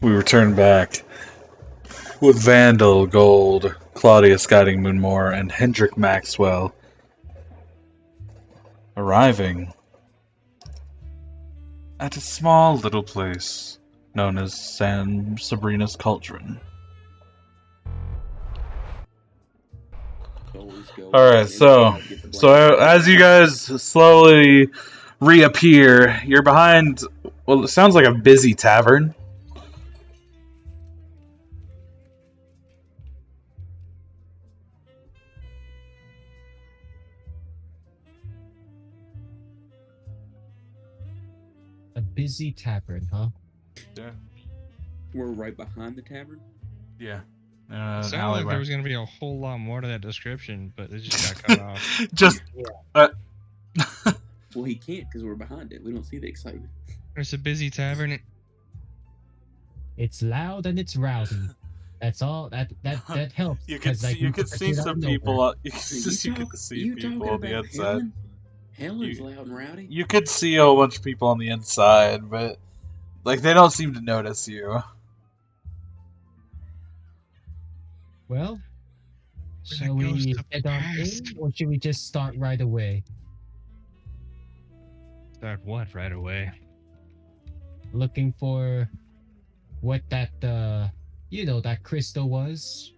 We return back with Vandal, Gold, Claudius guiding Moonmore, and Hendrik Maxwell arriving at a small little place known as Sabrina's Cauldron. Alright, so as you guys slowly reappear, you're behind, well, it sounds like a busy tavern. A busy tavern, huh? Yeah. We're right behind the tavern? Yeah. Sounded like there was going to be a whole lot more to that description, but it just got cut off. Just. Well, he can't because we're behind it. We don't see the excitement. There's a busy tavern. It's loud and it's rowdy. That's all. That helps. You could see some people. You could see people on the inside. Helen's loud and rowdy. You could see a whole bunch of people on the inside, but like they don't seem to notice you. Well, shall we head on in, or should we just start right away? Start what right away? Looking for what that that crystal was.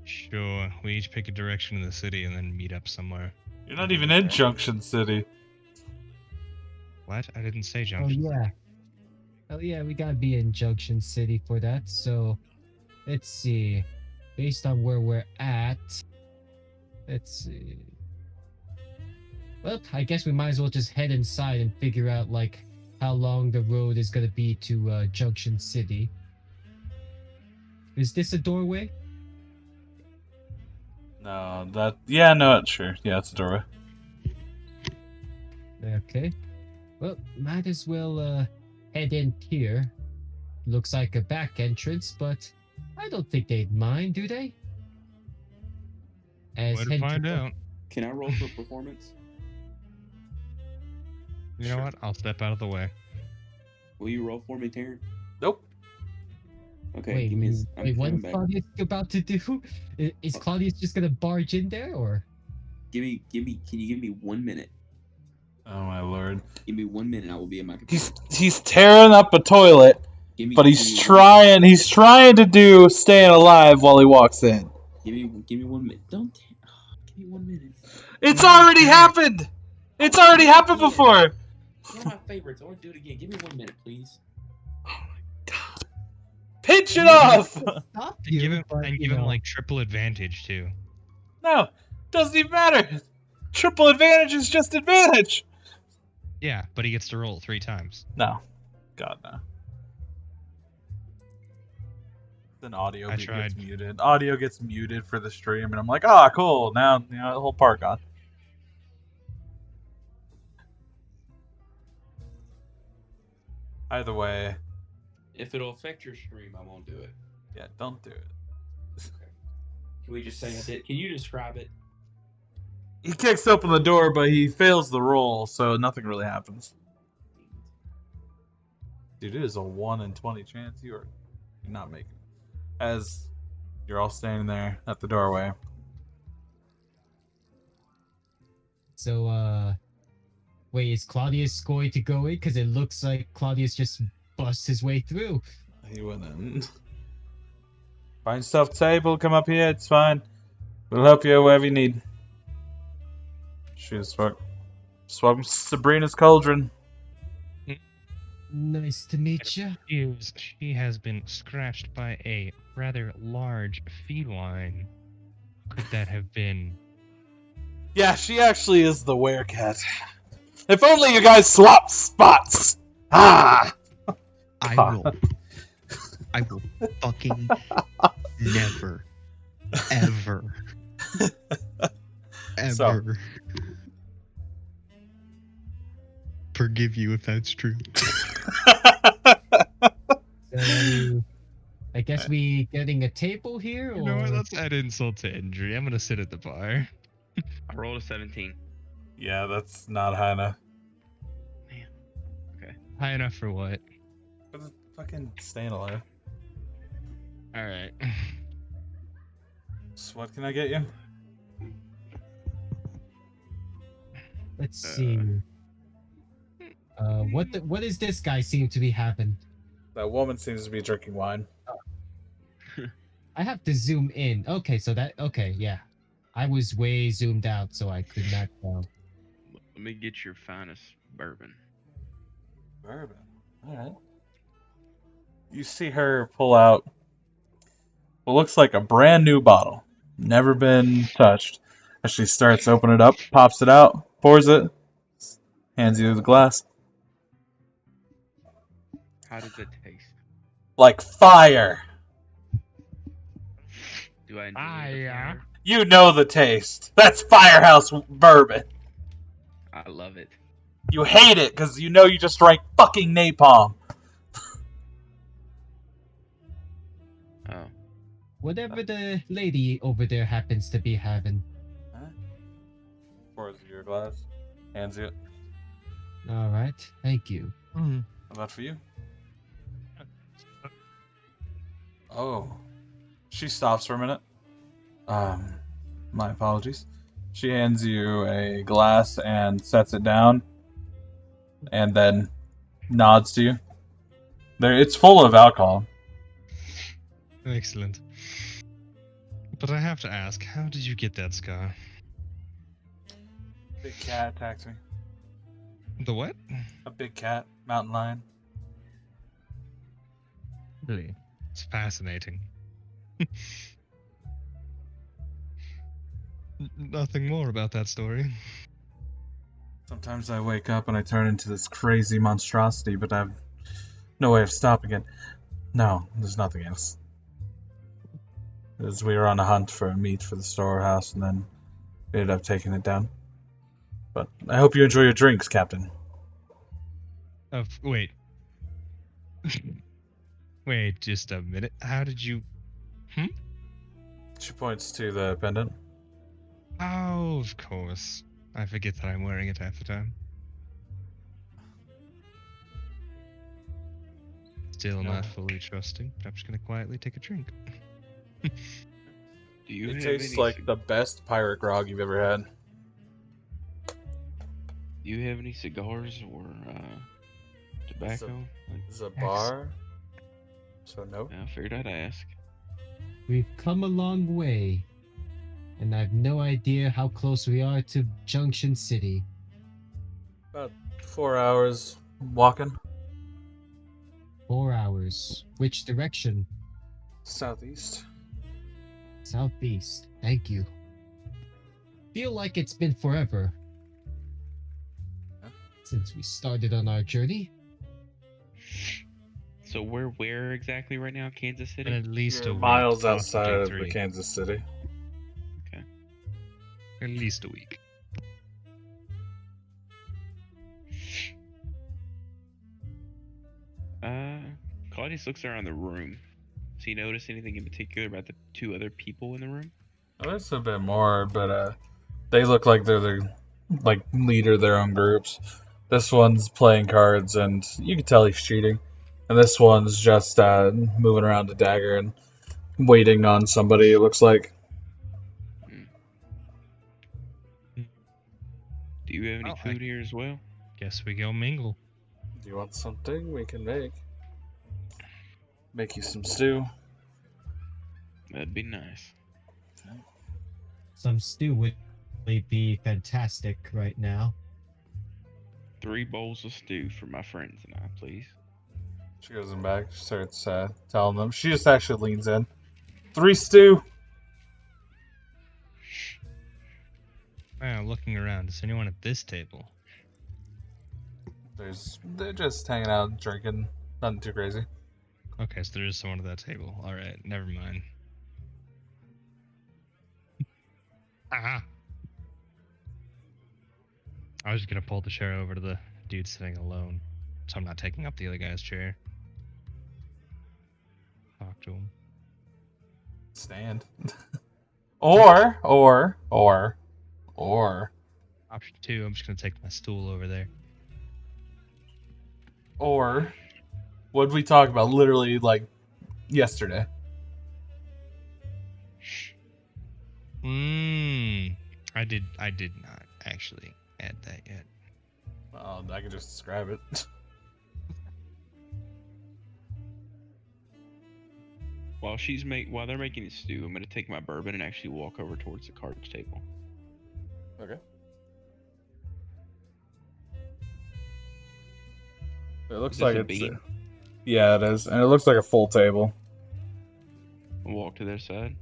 Sure, we each pick a direction in the city and then meet up somewhere. You're not even in Junction City. What? I didn't say Junction. Oh yeah, we gotta be in Junction City for that. So, let's see. Based on where we're at, let's see. Well, I guess we might as well just head inside and figure out like how long the road is gonna be to Junction City. Is this a doorway? No, no, sure. Yeah, it's a doorway. Okay. Well, might as well head in here. Looks like a back entrance, but I don't think they'd mind, do they? Way to find out. Can I roll for performance? You know what? I'll step out of the way. Will you roll for me, Taryn? Nope. Okay, wait, give me what's Claudius about to do? Is Claudius just gonna barge in there, or? Can you give me 1 minute? Oh my lord. Give me 1 minute, I will be in my computer. He's tearing up a toilet, but he's trying to do staying alive while he walks in. Give me 1 minute. Give me 1 minute. It's already happened! It's already happened before! One of my favorites. I want to do it again. Give me 1 minute, please. Oh my god. Pinch it off! Give him like triple advantage too. No, doesn't even matter. Triple advantage is just advantage. Yeah, but he gets to roll 3 times. No. God, no. Then audio gets muted. Audio gets muted for the stream, and I'm like, ah, cool. Now, the whole part gone. Either way. If it'll affect your stream, I won't do it. Yeah, don't do it. Okay. Can we just say I did? Can you describe it? He kicks open the door, but he fails the roll, so nothing really happens. Dude, it is a 1 in 20 chance you're not making it. As you're all standing there at the doorway. So, wait, is Claudius going to go in? Because it looks like Claudius just bust his way through. He went in. Find yourself a table, come up here, it's fine. We'll help you wherever you need. Welcome to Sabrina's Cauldron. Nice to meet you. She has been scratched by a rather large feline. Could that have been? Yeah, she actually is the werecat. If only you guys swap spots! Ah! I will fucking never, ever, ever forgive you if that's true. So, I guess we getting a table here, or? You know what? Let's add insult to injury. I'm gonna sit at the bar. I rolled a 17. Yeah, that's not high enough. Man. Okay. High enough for what? Fucking staying alive. Alright. So what can I get you? Let's see. What is this guy seem to be having? That woman seems to be drinking wine. I have to zoom in. Okay, yeah. I was way zoomed out, so I could not tell. Let me get your finest bourbon. Bourbon. Alright. You see her pull out what looks like a brand new bottle. Never been touched. As she starts opening it up, pops it out, pours it, hands you the glass. How does it taste? Like fire! Do I enjoy the Fire. fire? You know the taste. That's Firehouse bourbon. I love it. You hate it because you know you just drank fucking napalm. Oh. Whatever the lady over there happens to be having. Pours your glass, hands you it. All right, thank you. Mm. How about for you? Oh. She stops for a minute. My apologies. She hands you a glass and sets it down, and then nods to you. It's full of alcohol. Excellent. But I have to ask, how did you get that scar? Big cat attacked me. The what? A big cat, mountain lion. Really? It's fascinating. Nothing more about that story. Sometimes I wake up and I turn into this crazy monstrosity, but I have no way of stopping it. No, there's nothing else. As we were on a hunt for meat for the storehouse, and then we ended up taking it down. But I hope you enjoy your drinks, Captain. Wait. Wait just a minute. How did you... She points to the pendant. Oh, of course. I forget that I'm wearing it half the time. Still No. not fully trusting. I'm just gonna quietly take a drink. Do you It have tastes any, like the best pirate grog you've ever had. Do you have any cigars or tobacco? This is a bar, so no. I figured I'd ask. We've come a long way, and I've no idea how close we are to Junction City. About 4 hours walking. 4 hours. Which direction? Southeast. Southeast. Thank you. Feel like it's been forever since we started on our journey. So we're where exactly right now? Kansas And City? at least You're a week. miles possibly outside of 3. Kansas City. At least a week. Claudius looks around the room. Does he notice anything in particular about the 2 other people in the room? Oh, there's a bit more, but they look like they're the leader of their own groups. This one's playing cards, and you can tell he's cheating. And this one's just moving around a dagger and waiting on somebody, it looks like. Do you have any Oh, food here as well? Guess we go mingle. Do you want something we can make? Make you some stew. That'd be nice. Some stew would really be fantastic right now. 3 bowls of stew for my friends and I, please. She goes in back, she starts telling them. She just actually leans in. 3 stew! Wow, looking around, is anyone at this table? They're just hanging out, drinking. Nothing too crazy. Okay, so there is someone at that table. Alright, never mind. Ah! I was just gonna pull the chair over to the dude sitting alone, so I'm not taking up the other guy's chair. Talk to him. Stand. or. Option 2, I'm just gonna take my stool over there. Or What did we talk about literally like yesterday? I did not actually add that yet. Well, I can just describe it. While they're making the stew, I'm gonna take my bourbon and actually walk over towards the cards table. Okay. It looks Is like this a it's. bean? Yeah, it is, and it looks like a full table. I'll walk to their side.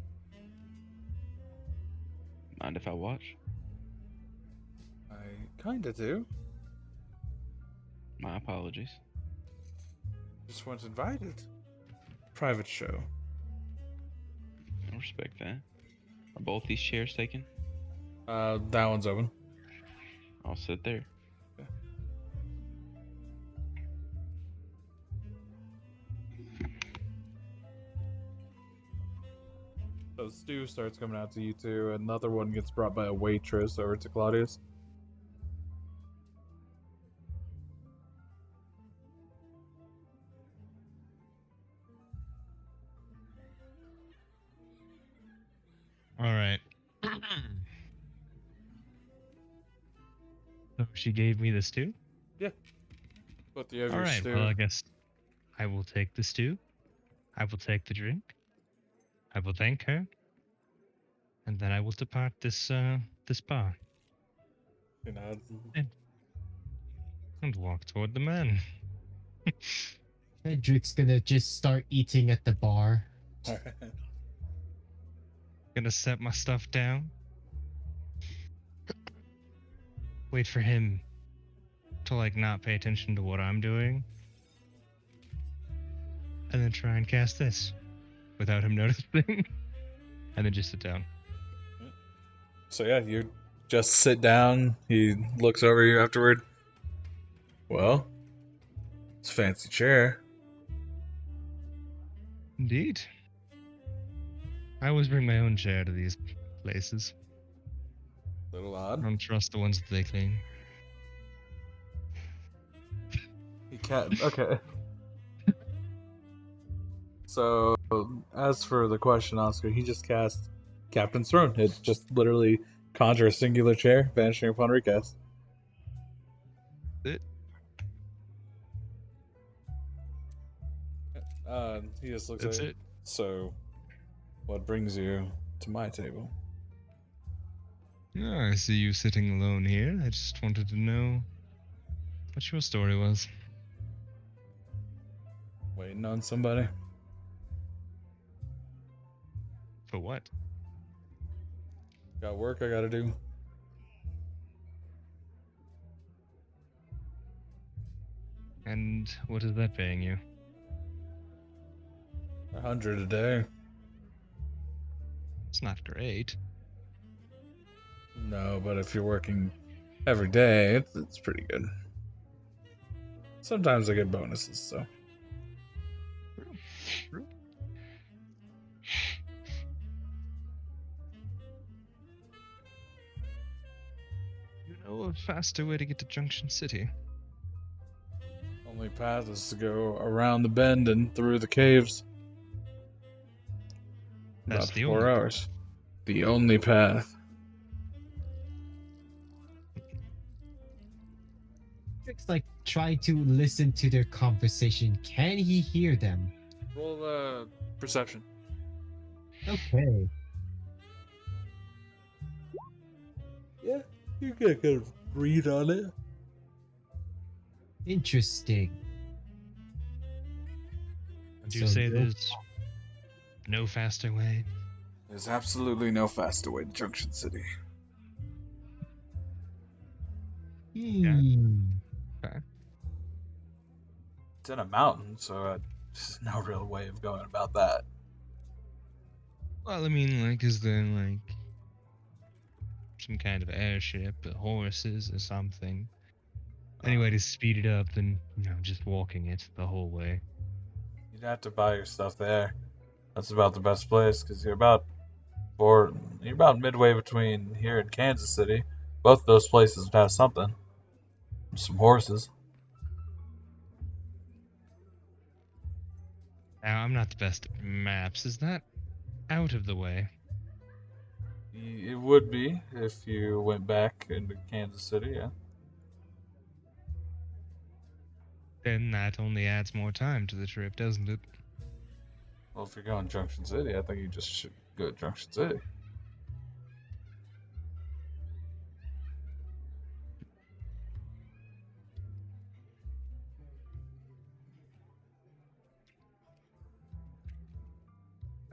Mind if I watch? I kinda do. My apologies. Just weren't invited. Private show. I respect that. Are both these chairs taken? That one's open. I'll sit there. So stew starts coming out to you two, and another one gets brought by a waitress over to Claudius. All right. So she gave me the stew? Both you have All your right. stew. Well, I guess I will take the stew. I will take the drink. I will thank her. And then I will depart this bar You know, and walk toward the man. Hendrik's gonna just start eating at the bar. Gonna set my stuff down. Wait for him to like not pay attention to what I'm doing. And then try and cast this without him noticing. And then just sit down. So yeah, you just sit down. He looks over you afterward. Well, it's a fancy chair. Indeed. I always bring my own chair to these places. Little I odd. don't trust the ones that they clean. He can't. Okay. So, as for the question, Oscar, he just cast Captain's Throne. It just literally conjure a singular chair, vanishing upon recast. It. He just looks That's at it. So, what brings you to my table? Yeah, I see you sitting alone here. I just wanted to know what your story was. Waiting on somebody? For what? Got work I gotta do. And what is that paying you? 100 a day. It's not great. No, but if you're working every day, it's pretty good. Sometimes I get bonuses, so. True. You know a faster way to get to Junction City? Only path is to go around the bend and through the caves. That's About the 4 only hours. The only path. Hendrik's like trying to listen to their conversation. Can he hear them? Roll perception. Okay. Yeah, you get a good read on it. Interesting. Would you So say no- there's no faster way? There's absolutely no faster way to Junction City. Okay. It's in a mountain, so there's no real way of going about that. Well, I mean, like, is there, like, some kind of airship, or horses, or something? Any way to speed it up than, just walking it the whole way? You'd have to buy your stuff there. That's about the best place, because you're about midway between here and Kansas City. Both those places would have something. Some horses. Now, I'm not the best at maps. Is that out of the way? It would be if you went back into Kansas City, yeah. Then that only adds more time to the trip, doesn't it? Well, if you're going Junction City, I think you just should go to Junction City.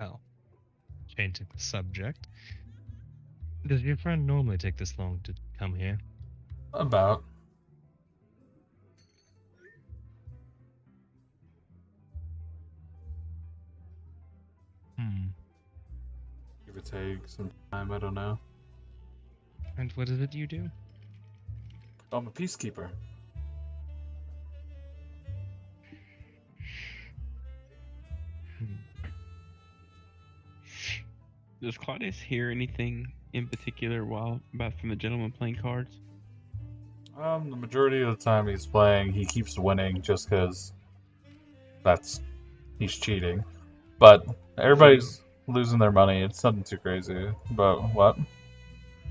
Oh. Changing the subject. Does your friend normally take this long to come here? About. Give or take some time, I don't know. And what is it you do? I'm a peacekeeper. Does Claudius hear anything in particular while about from the gentleman playing cards? The majority of the time he's playing, he keeps winning just because he's cheating. But everybody's losing their money. It's nothing too crazy. But what?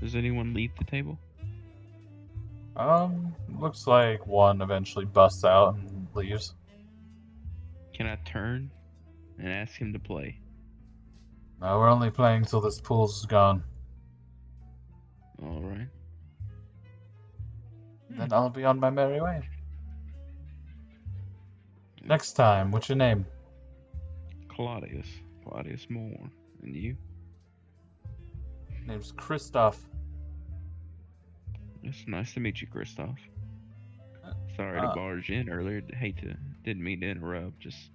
Does anyone leave the table? Looks like one eventually busts out and leaves. Can I turn and ask him to play? No, we're only playing till this pool's gone. All right. Then I'll be on my merry way. Next time, what's your name? Claudius. Claudius Moore. And you? Name's Christoph. It's nice to meet you, Christoph. Sorry to barge in earlier. Didn't mean to interrupt. Just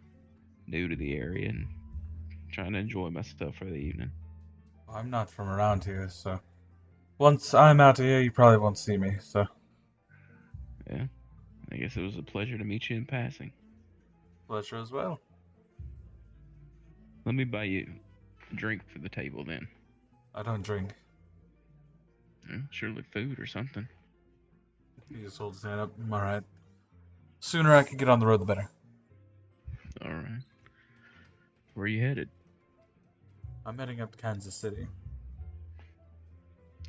new to the area and trying to enjoy myself for the evening. I'm not from around here, so once I'm out of here, you probably won't see me, so. Yeah. I guess it was a pleasure to meet you in passing. Pleasure as well. Let me buy you a drink for the table then. I don't drink. Surely food or something. He just holds his hand up. Alright. Sooner I can get on the road, the better. Alright. Where are you headed? I'm heading up to Kansas City.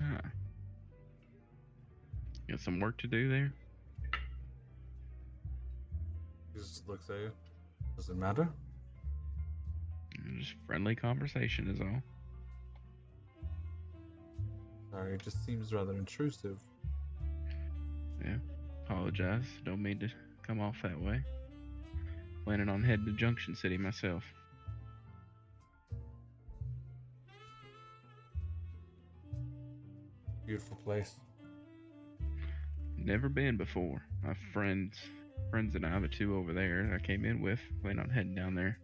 Ah. Got some work to do there? He just looks at you. Does it matter? Just friendly conversation is all. Sorry, it just seems rather intrusive. Yeah. Apologize. Don't mean to come off that way. Planning on heading to Junction City myself. Beautiful place. Never been before. My friends and I, the two over there that I came in with, plan on heading down there.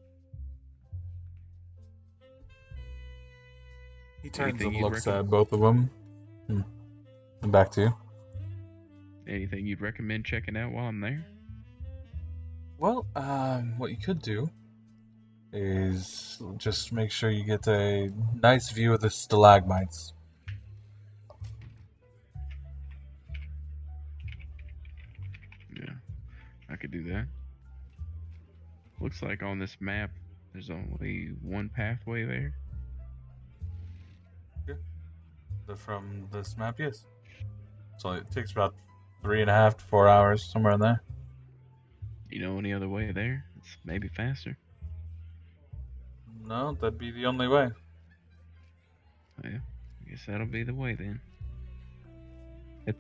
He turns Anything and you'd looks recommend? at both of them. And back to you. Anything you'd recommend checking out while I'm there? Well, what you could do is just make sure you get a nice view of the stalagmites. Yeah, I could do that. Looks like on this map, there's only one pathway there. From this map, yes. So it takes about 3.5 to 4 hours, somewhere in there. You know any other way there? It's maybe faster. No, that'd be the only way. Yeah, I guess that'll be the way then.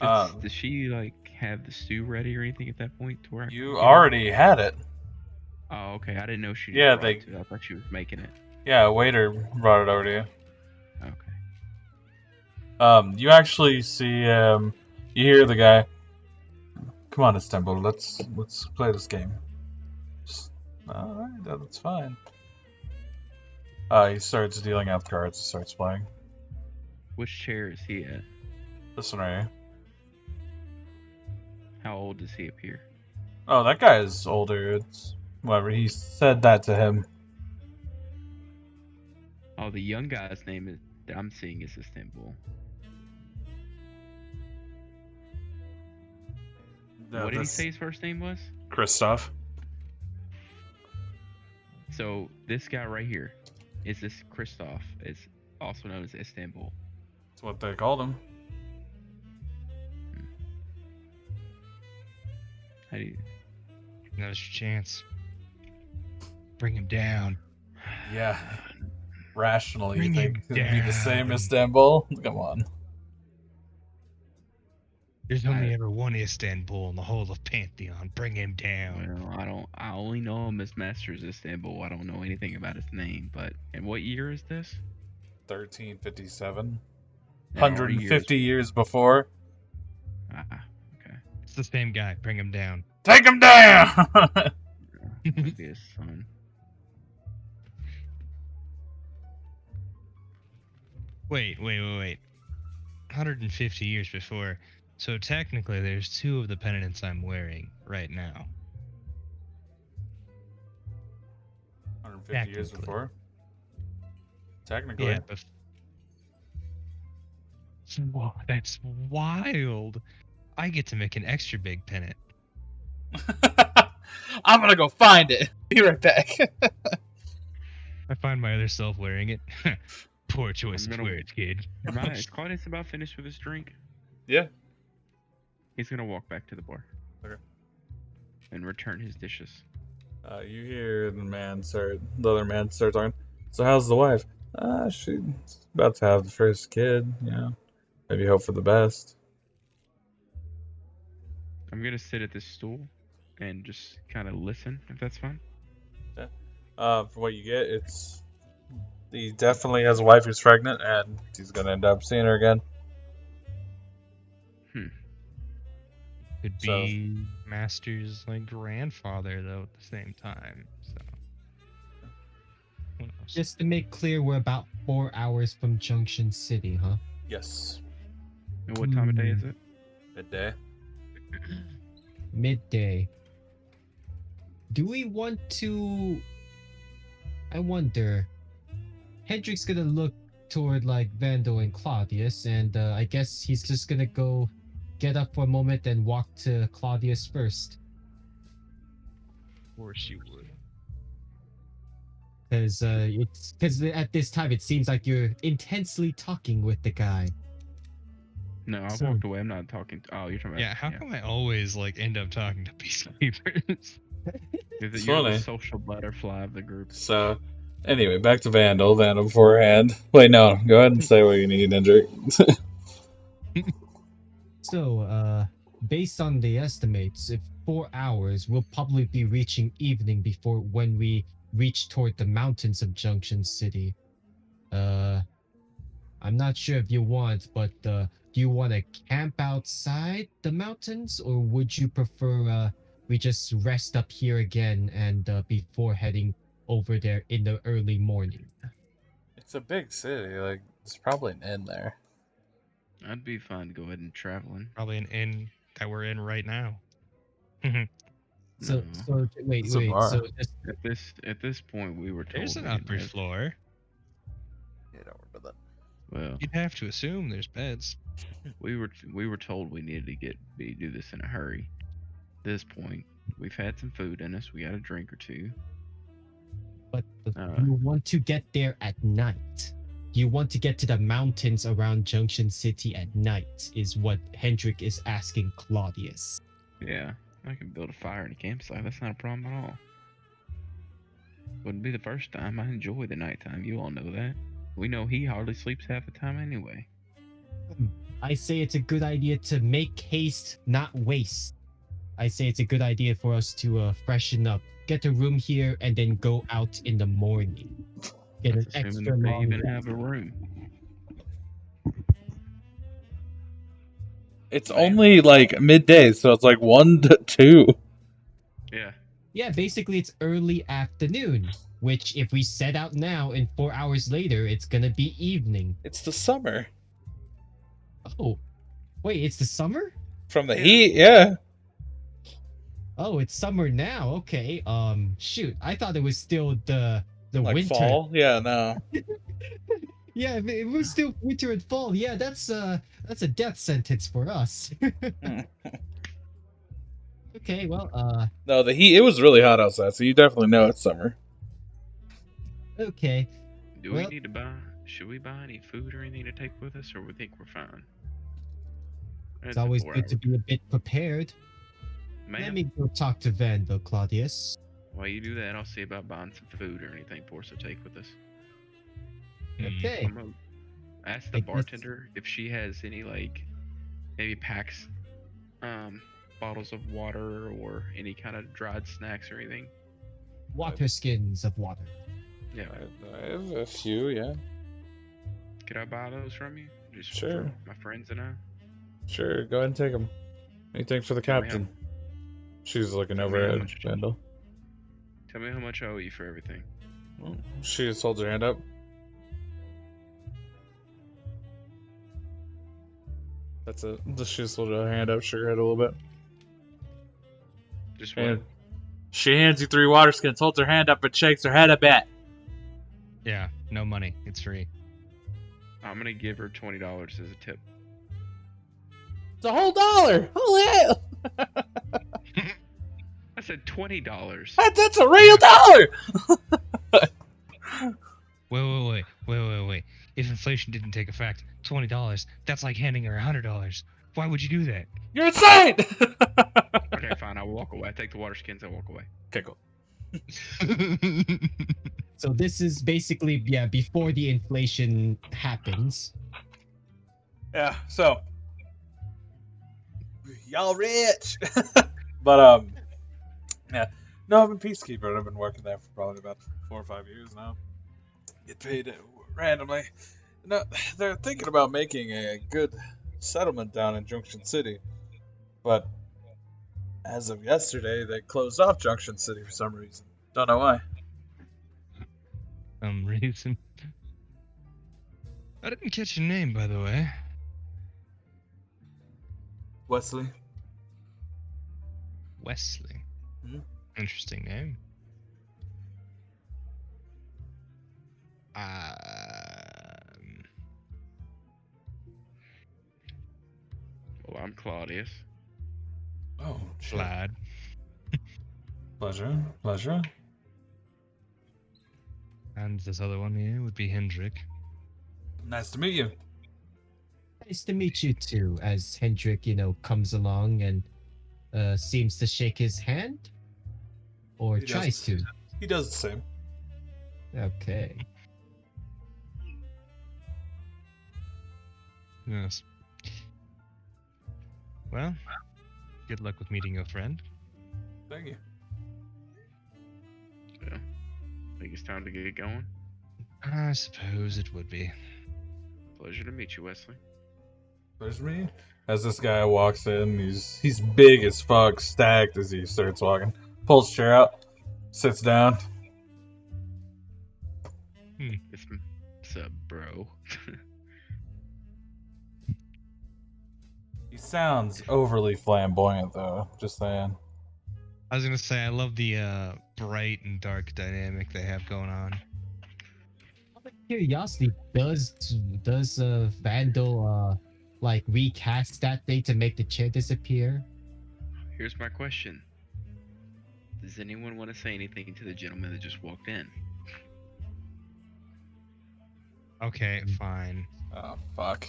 Does she like have the stew ready or anything at that point to where I can You get it? already had it. Oh, okay. I didn't know she. Yeah, brought it to- I thought she was making it. Yeah, a waiter brought it over to you. Okay. You actually see, you hear the guy. Come on, Istanbul, let's play this game. Alright, that's fine. He starts dealing out cards, starts playing. Which chair is he at? This one right here. How old does he appear? Oh, that guy is older. It's whatever. He said that to him. Oh, the young guy's name is that I'm seeing is Istanbul. No, What did he that's say his first name was? Christoph. So this guy right here, is this Christoph? Is also known as Istanbul. That's what they called him. How do you? Now's your chance. Bring him down. Yeah. Rationally, you Bring think him it'd be the same down. Istanbul? Come on. There's only ever one Istanbul in the whole of Pantheon. Bring him down. Well, I only know him as Masters Istanbul. I don't know anything about his name. But and what year is this? 1357. Now, our 150 years before. Okay. It's the same guy. Bring him down. Take him down! Must be his son. Wait. 150 years before. So technically, there's 2 of the pendants I'm wearing right now. 150 years Technically. before? Technically. Yeah, but that's wild. I get to make an extra big pennant. I'm gonna go find it. Be right back. I find my other self wearing it. Poor choice I'm of gonna- words, kid. Is Claudius about finished with his drink? Yeah. He's gonna walk back to the bar. Okay. And return his dishes. You hear the other man start talking. So how's the wife? She's about to have the first kid, Maybe hope for the best. I'm gonna sit at this stool and just kind of listen, if that's fine. From what you get, he definitely has a wife who's pregnant, and he's gonna end up seeing her again. Could So- be Master's grandfather though at the same time. So who knows? Just to make clear, we're about 4 hours from Junction City, huh? Yes. And what time of day is it? Midday. Midday. Do we want to... I wonder... Hendrik's gonna look toward Vandal and Claudius, and I guess he's just gonna go get up for a moment and walk to Claudius first. Of course you would. Because at this time it seems like you're intensely talking with the guy. No, I So- walked away. I'm not talking. Oh, you're talking about. Yeah, how come I always end up talking to peacekeepers? Because It's you're funny. the social butterfly of the group. So, anyway, back to Vandal. Vandal beforehand. Wait, no. Go ahead and say what you need, Hendrik. So, based on the estimates, if 4 hours, we'll probably be reaching evening before when we reach toward the mountains of Junction City. I'm not sure if you want, but do you want to camp outside the mountains, or would you prefer we just rest up here again and before heading over there in the early morning? It's a big city. There's probably an inn there. I'd be fine to go ahead and traveling. Probably an inn that we're in right now. So, No. wait, It's a bar. so just At this point, we were told. There's an we upper had- floor. Yeah, don't worry about that. Well, You'd have to assume there's beds. we were told we needed to do this in a hurry. At this point, we've had some food in us. We got a drink or two. But Uh. you want to get there at night. You want to get to the mountains around Junction City at night, is what Hendrik is asking Claudius. Yeah, I can build a fire in a campsite. That's not a problem at all. Wouldn't be the first time. I enjoy the nighttime. You all know that. We know he hardly sleeps half the time anyway. I say it's a good idea to make haste, not waste. I say it's a good idea for us to freshen up, get a room here, and then go out in the morning. Get an That's assuming extra that they long even rest. have a room. It's only midday, so it's 1 to 2. Yeah. Yeah, basically it's early afternoon, which if we set out now and 4 hours later, it's gonna be evening. It's the summer. Oh, wait, it's the summer? From the Yeah. heat, yeah. Oh, it's summer now. Okay. Shoot, I thought it was still the winter. Fall? Yeah, no. Yeah, if it was still winter and fall. Yeah, that's a death sentence for us. Okay, well, No, the heat, it was really hot outside, so you definitely know it's summer. Okay. Do we Well- need to buy? Should we buy any food or anything to take with us, or we think we're fine? It's always good to be a bit prepared. Let Ma'am, me go talk to Vandal, Claudius. while you do that, I'll see about buying some food or anything for us to take with us. Okay. I'm gonna ask the I guess- bartender if she has any, like, maybe packs, bottles of water or any kind of dried snacks or anything. Water skins of water. Yeah. I have a few, yeah. Could I buy those from you? Just Sure. for my friends and I. Sure, go ahead and take them. Anything for the Tell me captain. She's looking Tell me over how at much- Vandal. Tell me how much I owe you for everything. Well, she just holds her hand up. That's it. She just holds her hand up, shook her head a little bit. Just what? And she hands you 3 water skins, holds her hand up, and shakes her head a bit. Yeah, no money. It's free. I'm gonna give her $20 as a tip. It's a whole $1! Holy hell! I said $20. That's a real dollar! Wait. If inflation didn't take effect, $20, that's like handing her $100. Why would you do that? You're insane! Okay, fine. I'll walk away. I take the water skins. I walk away. Okay, cool. So this is basically, yeah, before the inflation happens. Yeah, so y'all rich. But yeah. No, I've been peacekeeper. I've been working there for probably about 4 or 5 years now. Get paid randomly. No, they're thinking about making a good settlement down in Junction City, but as of yesterday, they closed off Junction City for some reason. Don't know why. Some reason. I didn't catch your name, by the way. Wesley. Wesley. Mhm. Interesting name. Well, I'm Claudius. Oh, Glad. Pleasure. And this other one here would be Hendrik. Nice to meet you. Nice to meet you too, as Hendrik, comes along and seems to shake his hand. Or He tries does. to. He does the same. Okay. Yes. Well, good luck with meeting your friend. Thank you. Yeah. Think it's time to get going. I suppose it would be. Pleasure to meet you, Wesley. There's me. As this guy walks in, he's big as fuck, stacked as he starts walking. Pulls chair out, sits down. What's up, bro? He sounds overly flamboyant, though. Just saying. I was gonna say I love the bright and dark dynamic they have going on. Out of curiosity, does Vandal like recast that thing to make the chair disappear? Here's my question. Does anyone want to say anything to the gentleman that just walked in? Okay, fine. Oh, fuck.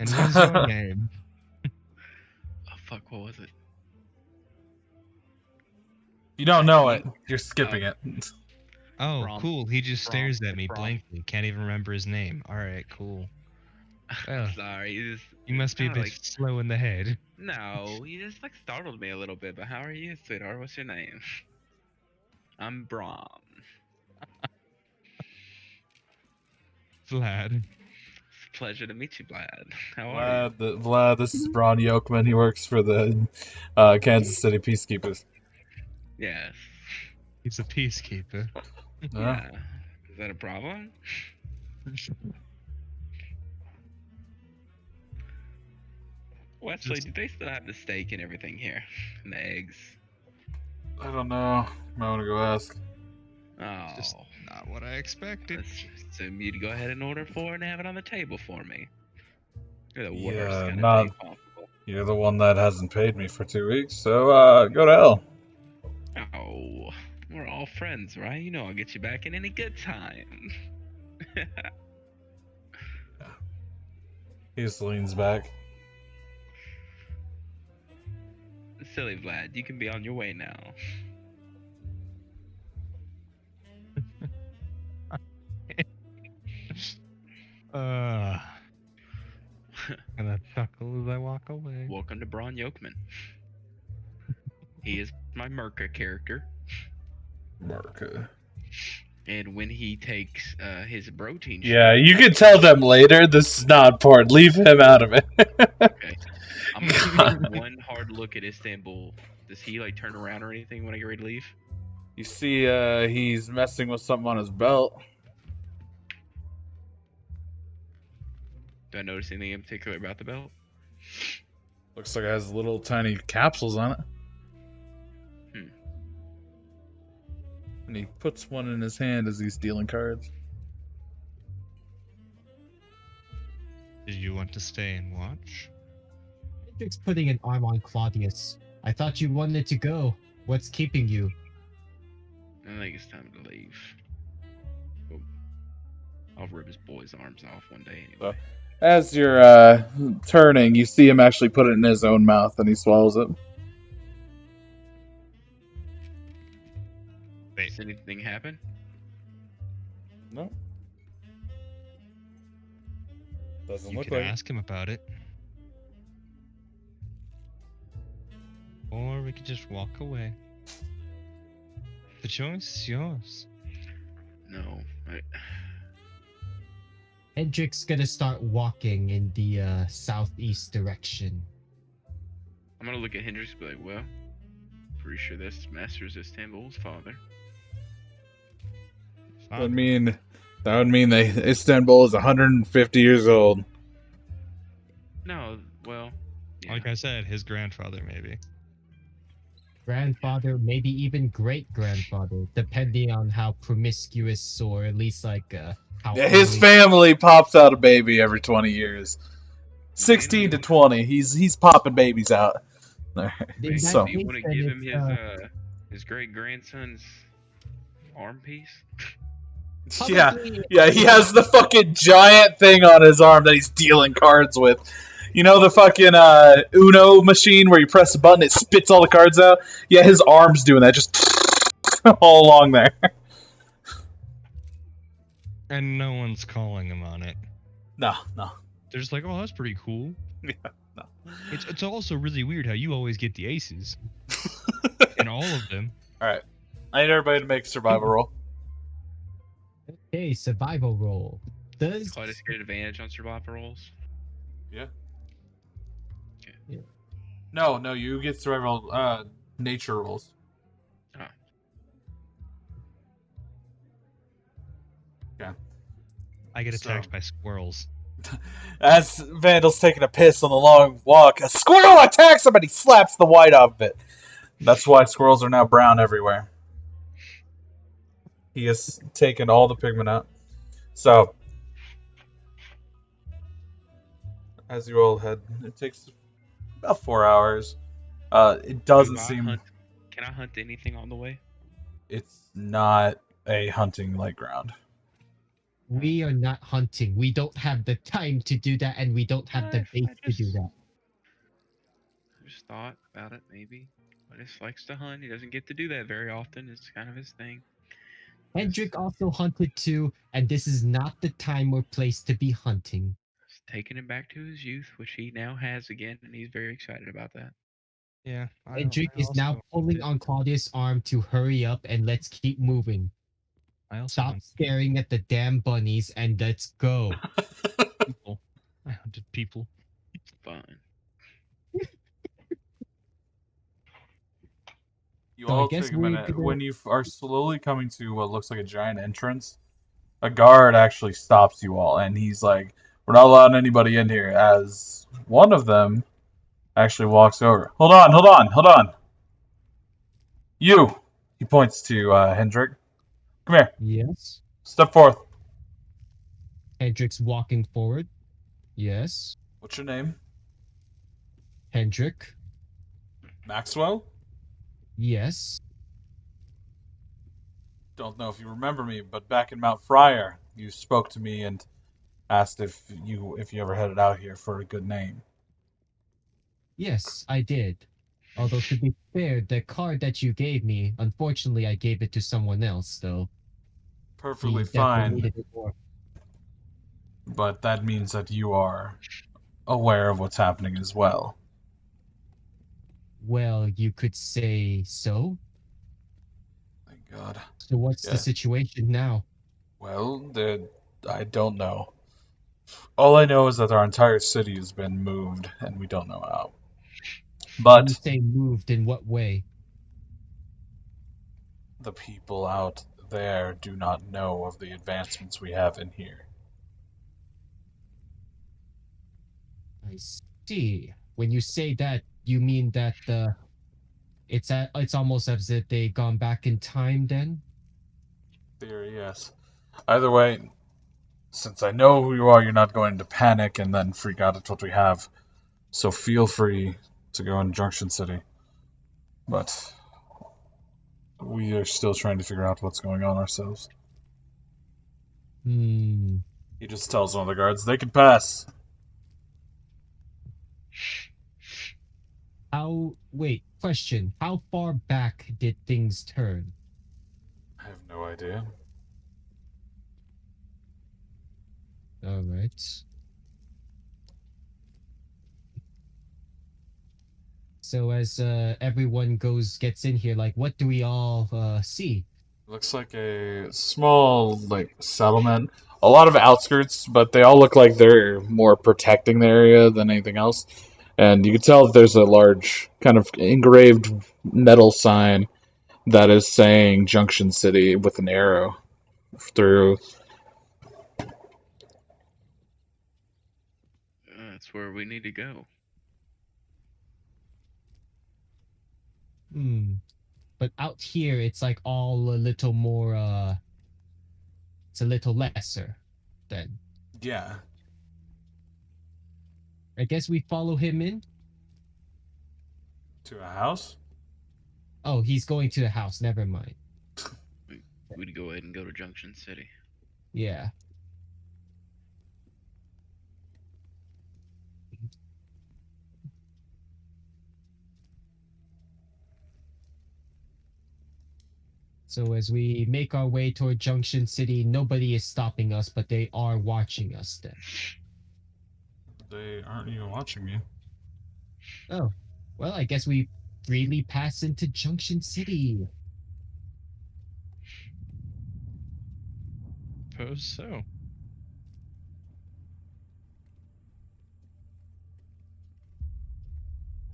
And what is your name? Oh, fuck, what was it? You don't know it. You're skipping it. Oh, Brom. cool. He just stares at me Brom. blankly. Can't even remember his name. All right, cool. Well, Sorry, you must be a kinda bit like- slow in the head. No, you just like startled me a little bit, but how are you, sweetheart? What's your name? I'm Brom. Vlad. Pleasure to meet you, Vlad. How are you? Vlad, this is Braun Yokman. He works for the Kansas City Peacekeepers. Yes. He's a peacekeeper. Yeah. Is that a problem? Wesley, do they still have the steak and everything here? And the eggs? I don't know. Might want to go ask. Oh. Just not what I expected. Let's assume you'd go ahead and order for it and have it on the table for me. You're the Yeah, worst kind of not- thing possible. You're the one that hasn't paid me for 2 weeks, so go to hell. Oh. We're all friends, right? You know I'll get you back in any good time. He just leans back. Silly Vlad, you can be on your way now. And I chuckle as I walk away. Welcome to Braun Yokman. He is my Merca character. Merca. And when he takes his protein Yeah, shake- you can tell them later. This is not important. Leave him out of it. Okay. I'm gonna take one hard look at Istanbul. Does he like turn around or anything when I get ready to leave? You see, he's messing with something on his belt. Do I notice anything in particular about the belt? Looks like it has little tiny capsules on it. And he puts one in his hand as he's dealing cards. Did you want to stay and watch? Hendrik's putting an arm on Claudius. I thought you wanted to go. What's keeping you? I think it's time to leave. Well, I'll rip his boy's arms off one day anyway. As you're turning, you see him actually put it in his own mouth, and he swallows it. Wait, Does anything happen? No. Doesn't you look could like ask him about it. Or we could just walk away. The choice is yours. No. Hendrik's gonna start walking in the southeast direction. I'm gonna look at Hendrix and be like, well, pretty sure this master is Istanbul's father. that would mean Istanbul is 150 years old. No, well, yeah. Like I said, his grandfather maybe. Grandfather, maybe even great-grandfather, depending on how promiscuous or at least like how Yeah, his early- family pops out a baby every 20 years. 16 to 20, he's popping babies out. In that So- Do you case, want to then give him it's, his great grandson's arm piece? Yeah, probably- yeah, he has the fucking giant thing on his arm that he's dealing cards with. You know the fucking Uno machine where you press a button, it spits all the cards out? Yeah, his arm's doing that, just all along there. And no one's calling him on it. No. They're just like, oh, that's pretty cool. Yeah, no. It's also really weird how you always get the aces. In all of them. Alright. I need everybody to make a survival roll. Okay, survival roll. Does Claudius get advantage on survival rolls? No, you get survival nature rolls. I get So- attacked by squirrels. As Vandal's taking a piss on the long walk, a squirrel attacks him and he slaps the white off of it. That's why squirrels are now brown everywhere. He has taken all the pigment out. So, as you all head, it takes about 4 hours. It doesn't Do I seem... hunt- Can I hunt anything on the way? It's not a hunting like ground. we are not hunting. We don't have the time to do that, and we don't have the I base to do just- that. I just thought about it, maybe. Claudius likes to hunt. He doesn't get to do that very often. It's kind of his thing. Hendrik also hunted too, and this is not the time or place to be hunting. It's taking him back to his youth, which he now has again, and he's very excited about that. Yeah. Hendrik is now pulling on Claudius' arm to hurry up and let's keep moving. I also Stop hunt staring at the damn bunnies and let's go. people. I hunted people. Fun. You So I all guess take a we minute. could- When you are slowly coming to what looks like a giant entrance, a guard actually stops you all, and he's like, "We're not allowing anybody in here." As one of them actually walks over. Hold on. You! He points to Hendrik. Come here. Yes. Step forth. Hendrik's walking forward. Yes. What's your name? Hendrik. Maxwell? Yes. don't know if you remember me, but back in Mount Friar, you spoke to me and asked if you ever headed out here for a good name. Yes, I did. Although to be fair, the card that you gave me, unfortunately, I gave it to someone else, though. Perfectly He definitely fine, needed it more. but that means that you are aware of what's happening as well. Well, you could say so. Thank God. So what's the Yeah. situation now? Well, I don't know. All I know is that our entire city has been moved, and we don't know how. When you But say moved, in what way? the people out there do not know of the advancements we have in here. I see. When you say that, you mean that it's almost as if they gone back in time then? Theory, yes. Either way, since I know who you are, you're not going to panic and then freak out at what we have. So feel free to go in Junction City. But we are still trying to figure out what's going on ourselves. Hmm. He just tells one of the guards they can pass. Wait, question. How far back did things turn? I have no idea. Alright. So as everyone gets in here, like what do we all see? Looks like a small, settlement. A lot of outskirts, but they all look like they're more protecting the area than anything else. And you can tell that there's a large, kind of engraved metal sign that is saying Junction City with an arrow through. That's where we need to go. Hmm. But out here it's like all a little more it's a little lesser then. Yeah. I guess we follow him in. To a house? Oh, he's going to the house. Never mind. We'd go ahead and go to Junction City. Yeah. So as we make our way toward Junction City, nobody is stopping us, but they are watching us then. They aren't even watching me. Oh. Well, I guess we freely pass into Junction City. Suppose so.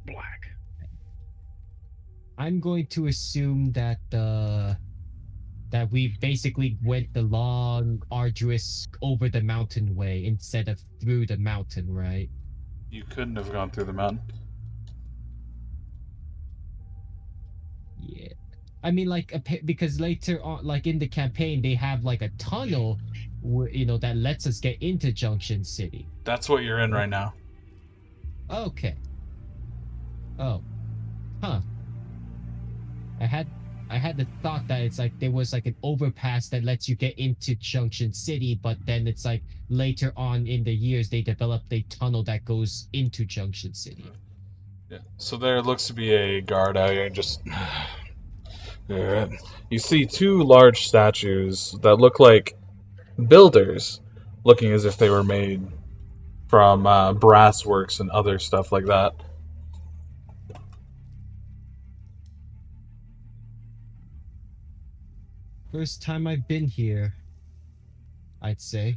Black. I'm going to assume that that we basically went the long, arduous over the mountain way instead of through the mountain, right? You couldn't have gone through the mountain. Yeah. I mean, like, because later on, like in the campaign, they have like a tunnel, that lets us get into Junction City. That's what you're in right now. Okay. Oh. Huh. I had the thought that it's like there was like an overpass that lets you get into Junction City, but then it's like later on in the years they developed a tunnel that goes into Junction City. Yeah. So there looks to be a guard out here, and just you see two large statues that look like builders, looking as if they were made from brass works and other stuff like that. First time I've been here, I'd say.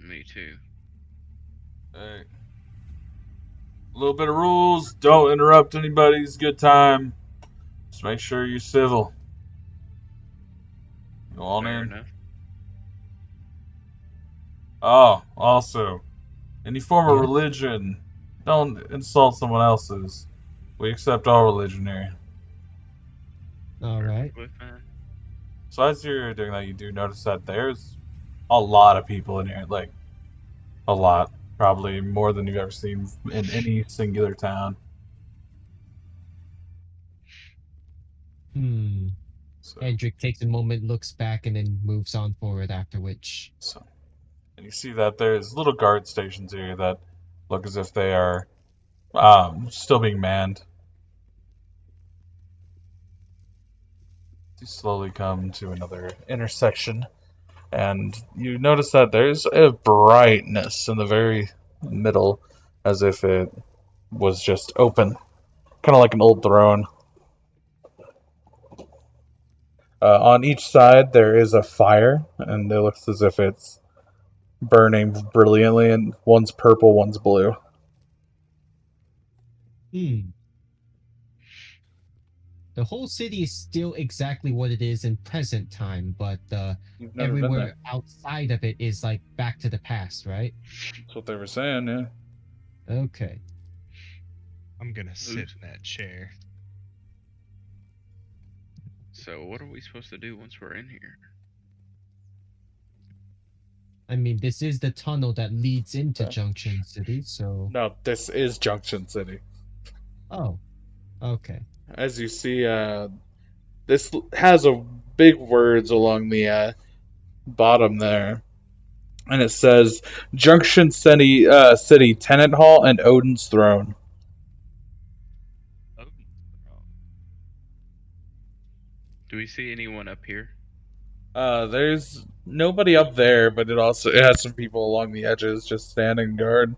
Me too. Hey. A little bit of rules. Don't interrupt anybody's good time. Just make sure you're civil. Go on Fair in. enough. Oh, also, any form of Yes? religion, don't insult someone else's. We accept all religion here. All right. Perfectly fine. So as you're doing that, you do notice that there's a lot of people in here. Like, a lot. Probably more than you've ever seen in any singular town. Hmm. So, Hendrik takes a moment, looks back, and then moves on forward. After which, and you see that there's little guard stations here that look as if they are still being manned. You slowly come to another intersection, and you notice that there's a brightness in the very middle, as if it was just open, kind of like an old throne. On each side, there is a fire, and it looks as if it's burning brilliantly, and one's purple, one's blue. The whole city is still exactly what it is in present time, but You've never been everywhere there. outside of it is like back to the past, right? That's what they were saying, yeah. Okay. I'm gonna sit in that chair. So what are we supposed to do once we're in here? I mean, this is the tunnel that leads into Okay. Junction City, so... No, this is Junction City. Oh, okay. As you see, this has a big words along the bottom there, and it says Junction City, City Tenant Hall and Odin's Throne. Do we see anyone up here? There's nobody up there, but it has some people along the edges just standing guard.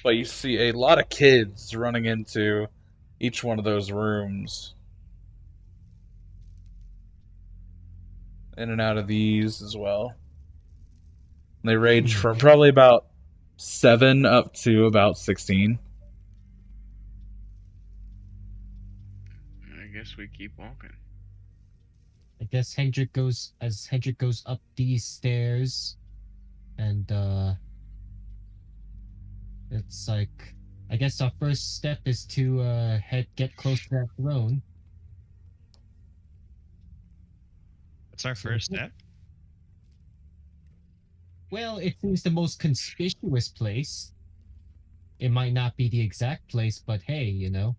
But you see a lot of kids running into each one of those rooms. In and out of these as well. They range from probably about 7 up to about 16. I guess we keep walking. I guess Hendrik goes up these stairs, and it's like, I guess our first step is to get close to that throne. That's our first step. Well, it seems the most conspicuous place. It might not be the exact place, but hey, you know.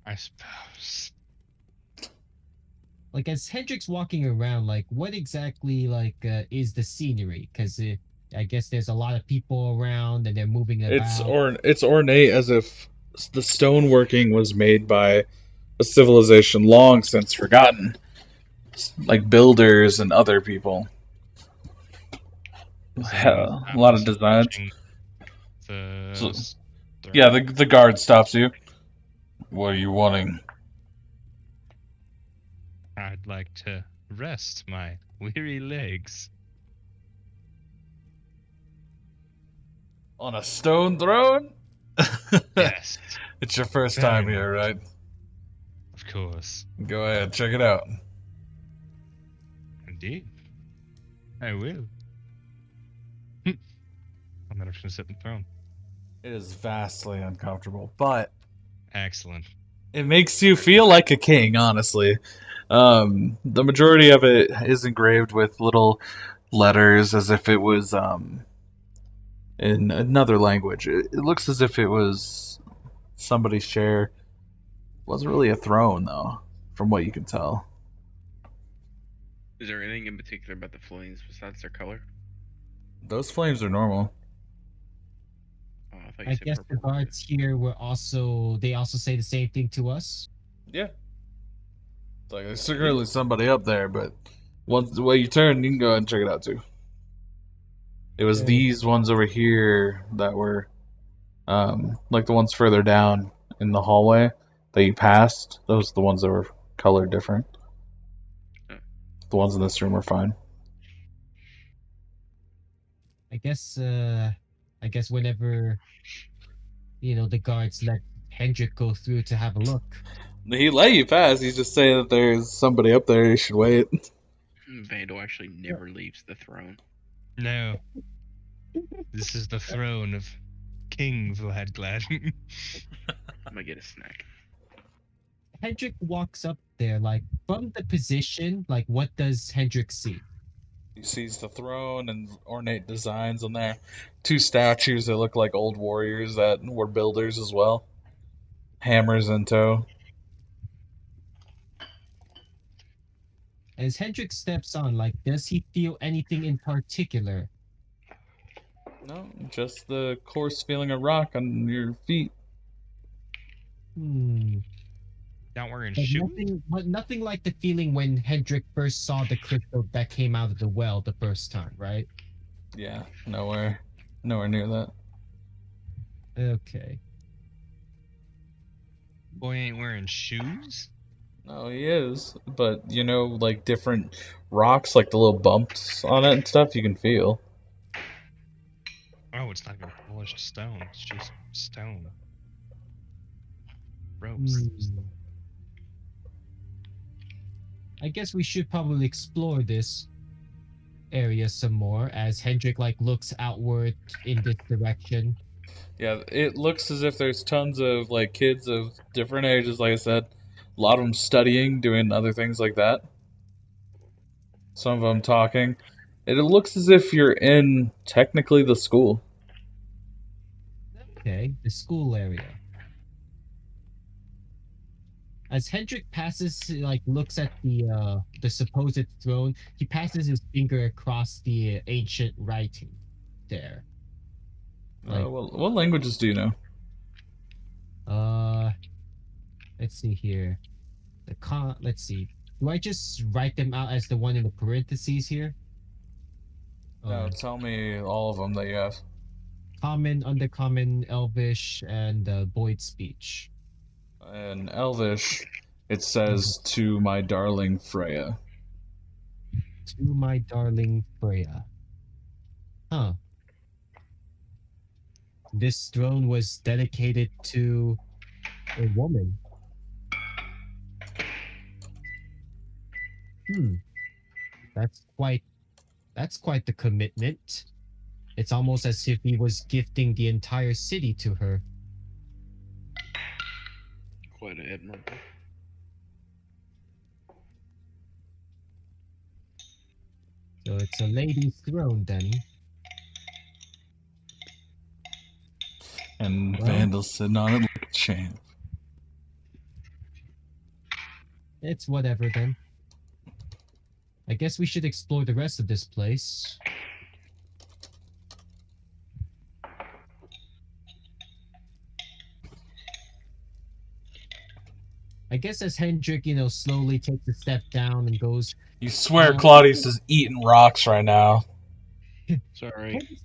I suppose. Like, as Hendrik's walking around, like, what exactly, like, is the scenery? Because I guess there's a lot of people around, and they're moving about. It's ornate, as if the stoneworking was made by a civilization long since forgotten, like builders and other people. A lot of designs. Yeah, the guard stops you. What are you wanting? I'd like to rest my weary legs. On a stone throne? Yes. It's your first Very time here, much. right? Of course. Go ahead, check it out. Indeed. I will. I'm not just gonna sit in the throne. It is vastly uncomfortable, but Excellent. it makes you feel like a king, honestly. The majority of it is engraved with little letters as if it was in another language. It looks as if it was somebody's chair. It wasn't really a throne, though, from what you can tell. Is there anything in particular about the flames besides their color? Those flames are normal. Oh, I thought you I said guess purple. the guards here they also say the same thing to us. Yeah. It's like there's secretly somebody up there, but once the way you turn, you can go ahead and check it out too. It was Okay. these ones over here that were, like the ones further down in the hallway that you passed. Those are the ones that were colored different. The ones in this room are fine. I guess whenever, you know, the guards let Hendrik go through to have a look. He let you pass. He's just saying that there's somebody up there. You should wait. Vandal actually never leaves the throne. No. This is the throne of King Vladglad. I'm gonna get a snack. Hendrik walks up there, like, from the position, like, what does Hendrik see? He sees the throne and ornate designs on there. 2 statues that look like old warriors that were builders as well. Hammers in tow. As Hendrik steps on, like, does he feel anything in particular? No, just the coarse feeling of rock on your feet. Hmm. Not wearing But shoes? nothing like the feeling when Hendrik first saw the crystal that came out of the well the first time, right? Yeah, nowhere near that. Okay. Boy ain't wearing shoes? No, he is, but you know, like different rocks, like the little bumps on it and stuff, you can feel. Oh, it's not even polished stone. It's just stone. Gross. Hmm. I guess we should probably explore this area some more as Hendrik like looks outward in this direction. Yeah, it looks as if there's tons of like kids of different ages, like I said. A lot of them studying, doing other things like that. Some of them talking. It looks as if you're in technically the school. Okay, the school area. As Hendrik passes, like looks at the supposed throne, he passes his finger across the ancient writing there. Like, What languages do you know? uh, let's see here. Let's see. Do I just write them out as the one in the parentheses here? No, Or tell me all of them that you have. common, undercommon, elvish, and Boyd speech. In Elvish, it says, "To my darling Freya." To my darling Freya. Huh. This throne was dedicated to a woman. Hmm. That's quite that's quite the commitment. It's almost as if he was gifting the entire city to her. Quite admirable. So it's a lady's throne then. And Well, Vandal's sitting on it like a champ. it's whatever then. I guess we should explore the rest of this place. I guess as Hendrik, slowly takes a step down and goes, You swear Claudius is eating rocks right now. Sorry. Hendrik's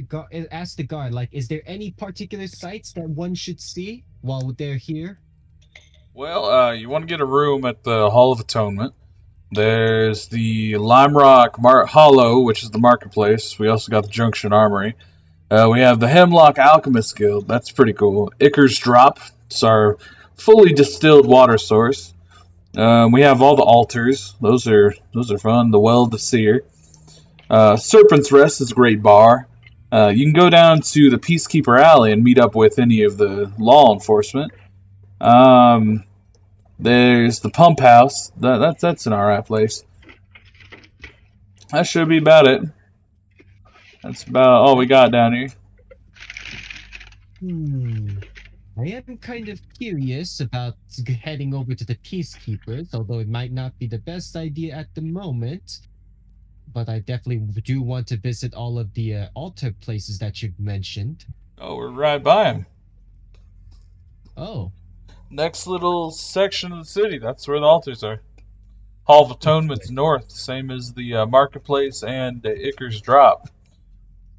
gonna ask the guard, like, is there any particular sites that one should see while they're here? Well, you want to get a room at the Hall of Atonement. There's the Lime Rock Hollow, which is the marketplace. We also got the Junction Armory. We have the Hemlock Alchemist Guild. That's pretty cool. Icar's Drop. It's our fully distilled water source. We have all the altars. Those are fun. The Well of the Seer. Serpent's Rest is a great bar. You can go down to the Peacekeeper Alley and meet up with any of the law enforcement. There's the Pump House. That's an alright place. That should be about it. That's about all we got down here. I am kind of curious about heading over to the Peacekeepers, although it might not be the best idea at the moment. But I definitely do want to visit all of the altar places that you've mentioned. Oh, we're right by him. Oh, Next little section of the city. That's where the altars are. Hall of Atonement's north, same as the marketplace and Icar's Drop,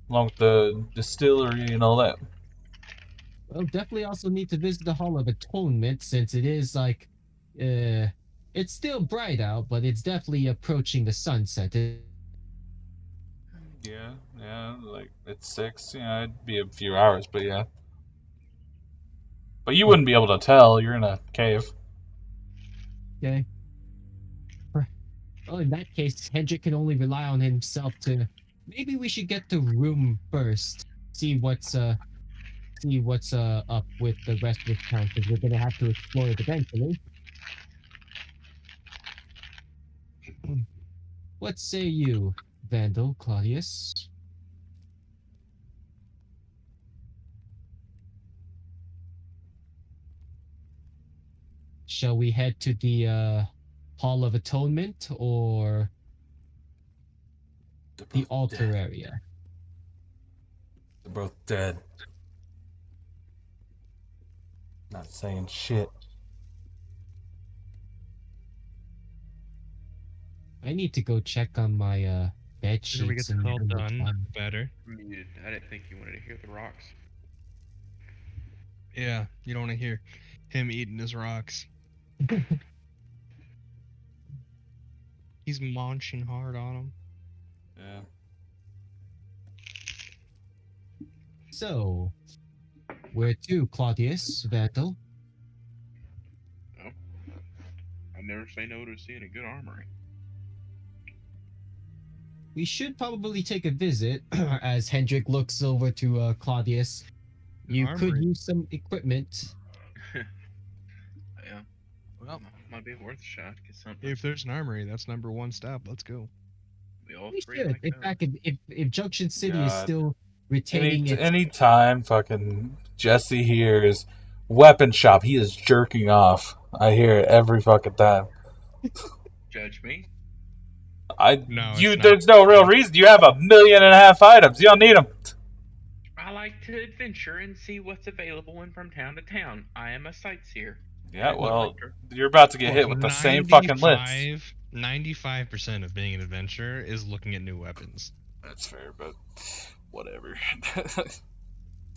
along with the distillery and all that. well, definitely also need to visit the Hall of Atonement since it is like, it's still bright out, but it's definitely approaching the sunset. Yeah, like it's 6. Yeah, it'd be a few hours, but yeah. But you wouldn't be able to tell. You're in a cave. Okay. Well, in that case, Hendrik can only rely on himself to. Maybe we should get the room first. See what's up with the rest of this town, because we're gonna have to explore it eventually. What say you, Vandal, Claudius? Shall we head to the Hall of Atonement or They're the both altar dead. area? They're both dead. Not saying shit. I need to go check on my bed Sooner we get sheets this and all done, better. Muted. I didn't think you wanted to hear the rocks. Yeah, you don't want to hear him eating his rocks. He's munching hard on them. Yeah. So, where to, Claudius, Vandal? Oh. I never say no to seeing a good armory. We should probably take a visit. As Hendrik looks over to Claudius. You could Armory. use some equipment. Yeah. Well, Might be worth a shot. Get something. if there's an armory, that's number one step. Let's go. We all We three should. like In those. fact, if Junction City is God. still retaining its Any time fucking Jesse hears weapon shop, he is jerking off. I hear it every fucking time. Judge me. No, it's not. There's no real reason. You have 1.5 million items. You don't need them. I like to adventure and see what's available and from town to town. I am a sightseer. Yeah, I'm a well, collector. you're about to get hit with the same fucking list. 95% of being an adventurer is looking at new weapons. That's fair, but whatever.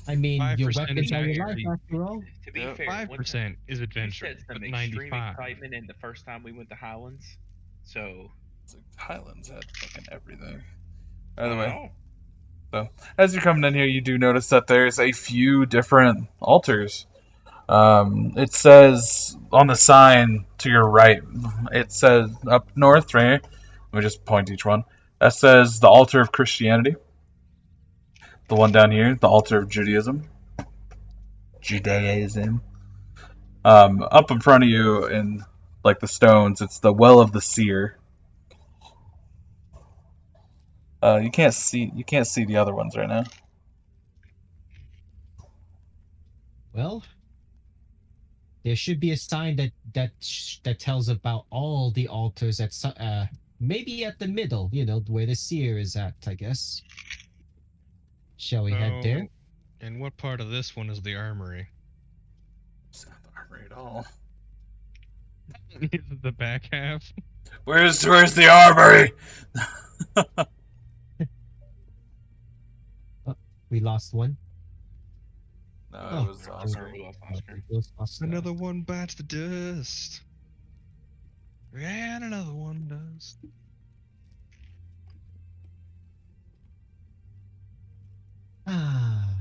I mean, your 5% weapons is are your actually- life after all. To be Yeah. fair, 5% is we adventure, set but some extreme 95. excitement in the first time we went to Highlands. So Highlands had fucking everything. By the way, Oh. so as you're coming in here, you do notice that there's a few different altars. It says on the sign to your right, it says up north, right here. Let me just point to each one. That says the altar of Christianity. The one down here, the altar of Judaism. Up in front of you in like the stones, it's the well of the seer. You can't see the other ones right now. Well, there should be a sign that tells about all the altars at maybe at the middle, where the seer is at, I guess. Shall we head there? And what part of this one is the armory? It's not the armory at all. Is it the back half? Where's the armory? We lost one. No, Oh, it was Oscar. We lost Oscar. It was Oscar. Another one bites the dust. And another one does. Ah.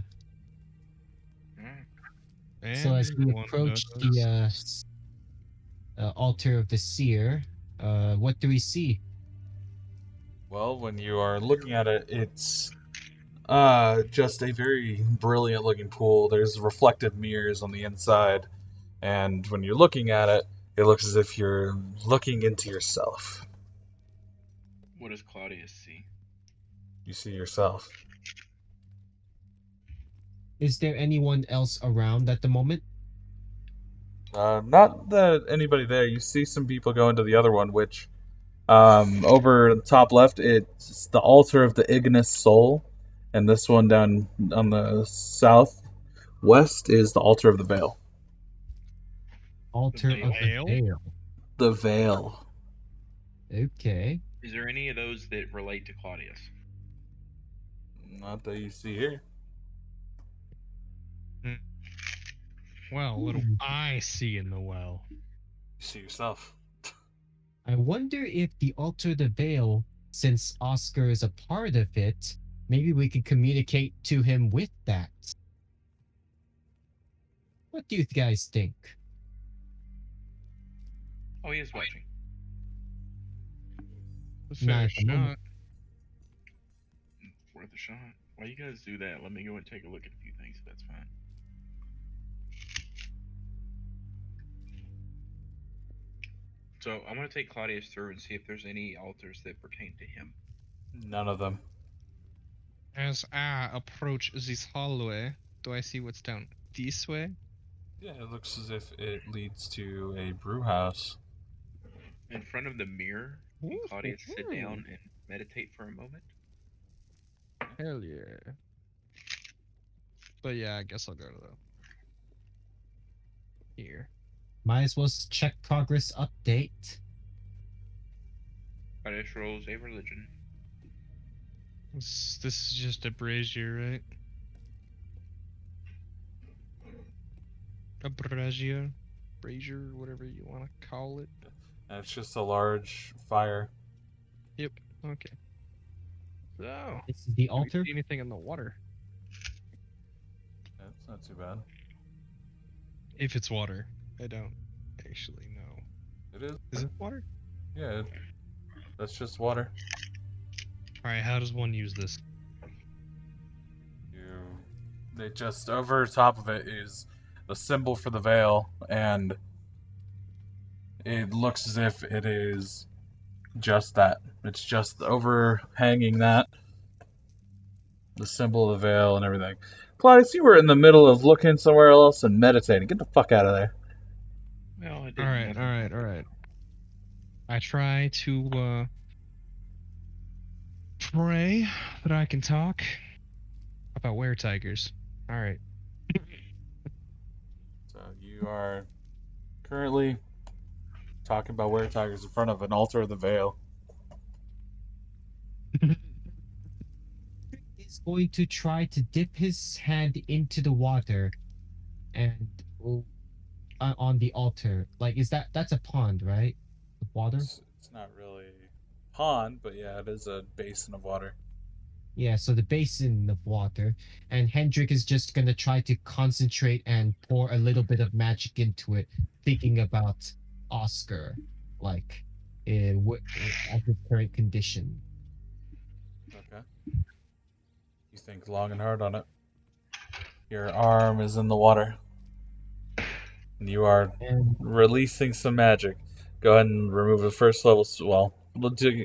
And So as we another one approach does. the altar of the seer, what do we see? Well, when you are looking at it, it's just a very brilliant looking pool. There's reflective mirrors on the inside, and when you're looking at it, it looks as if you're looking into yourself. What does Claudius see? You see yourself. Is there anyone else around at the moment? Not that anybody there. You see some people go into the other one, which over the top left, it's the altar of the ignis soul, and this one down on the southwest is the altar of the Vale. Altar of the Vale? Vale. The Vale. Okay. Is there any of those that relate to Claudius? Not that you see here. Well, what do I see in the well? You see yourself. I wonder if the altar of the Vale, since Oscar is a part of it, maybe we could communicate to him with that. What do you guys think? Oh, he is watching. Let's Not fair at the moment. shot. Worth a shot. While you guys do that, let me go and take a look at a few things, if that's fine. So I'm going to take Claudius through and see if there's any altars that pertain to him. None of them. As I approach this hallway, do I see what's down this way? Yeah, it looks as if it leads to a brew house. in front of the mirror, can Claudius sit down and meditate for a moment? Hell yeah. But yeah, I guess I'll go to the here. Might as well check progress update. Claudius rolls a religion. This is just a brazier, right? A brazier, whatever you want to call it. And it's just a large fire. Yep. Okay. So, This is the do we altar. see anything in the water? That's not too bad. If it's water, I don't actually know. It is. Is it water? Yeah. That's just water. All right. How does one use this? They just over top of it is the symbol for the Vale, and it looks as if it is just that. It's just overhanging that, the symbol of the Vale and everything. Claudius, you were in the middle of looking somewhere else and meditating. Get the fuck out of there. Well, I did. All right. I try to pray that I can talk about were-tigers. All right. So you are currently talking about were-tigers in front of an altar of the Vale. Is going to try to dip his hand into the water, and on the altar. Like, that's a pond, right? The water. It's not really a pond, but yeah, it is a basin of water. Yeah, so the basin of water, and Hendrik is just gonna try to concentrate and pour a little bit of magic into it, thinking about Oscar, like, at his current condition. Okay. You think long and hard on it. Your arm is in the water. And you are And releasing some magic. Go ahead and remove a first level. Well,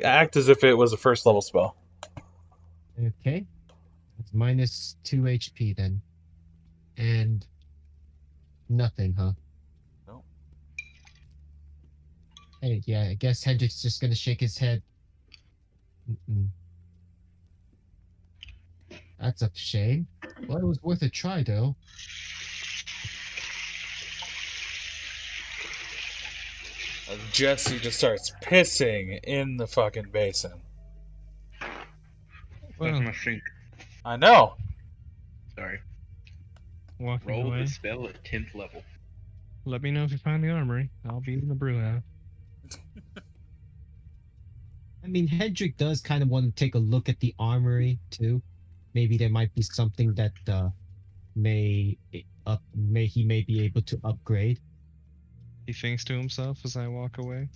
act as if it was a first level spell. okay, it's minus 2 HP then, and nothing, huh? No. Hey, yeah, I guess Hendrik's just gonna shake his head. Mm-mm. That's a shame. Well, it was worth a try, though. Jesse just starts pissing in the fucking basin. That's Well, my sink. I know. Sorry. walking Roll away. the spell at 10th level. Let me know if you find the armory. I'll be in the brew house. I mean, Hendrik does kind of want to take a look at the armory too. Maybe there might be something that may be able to upgrade. He thinks to himself as I walk away.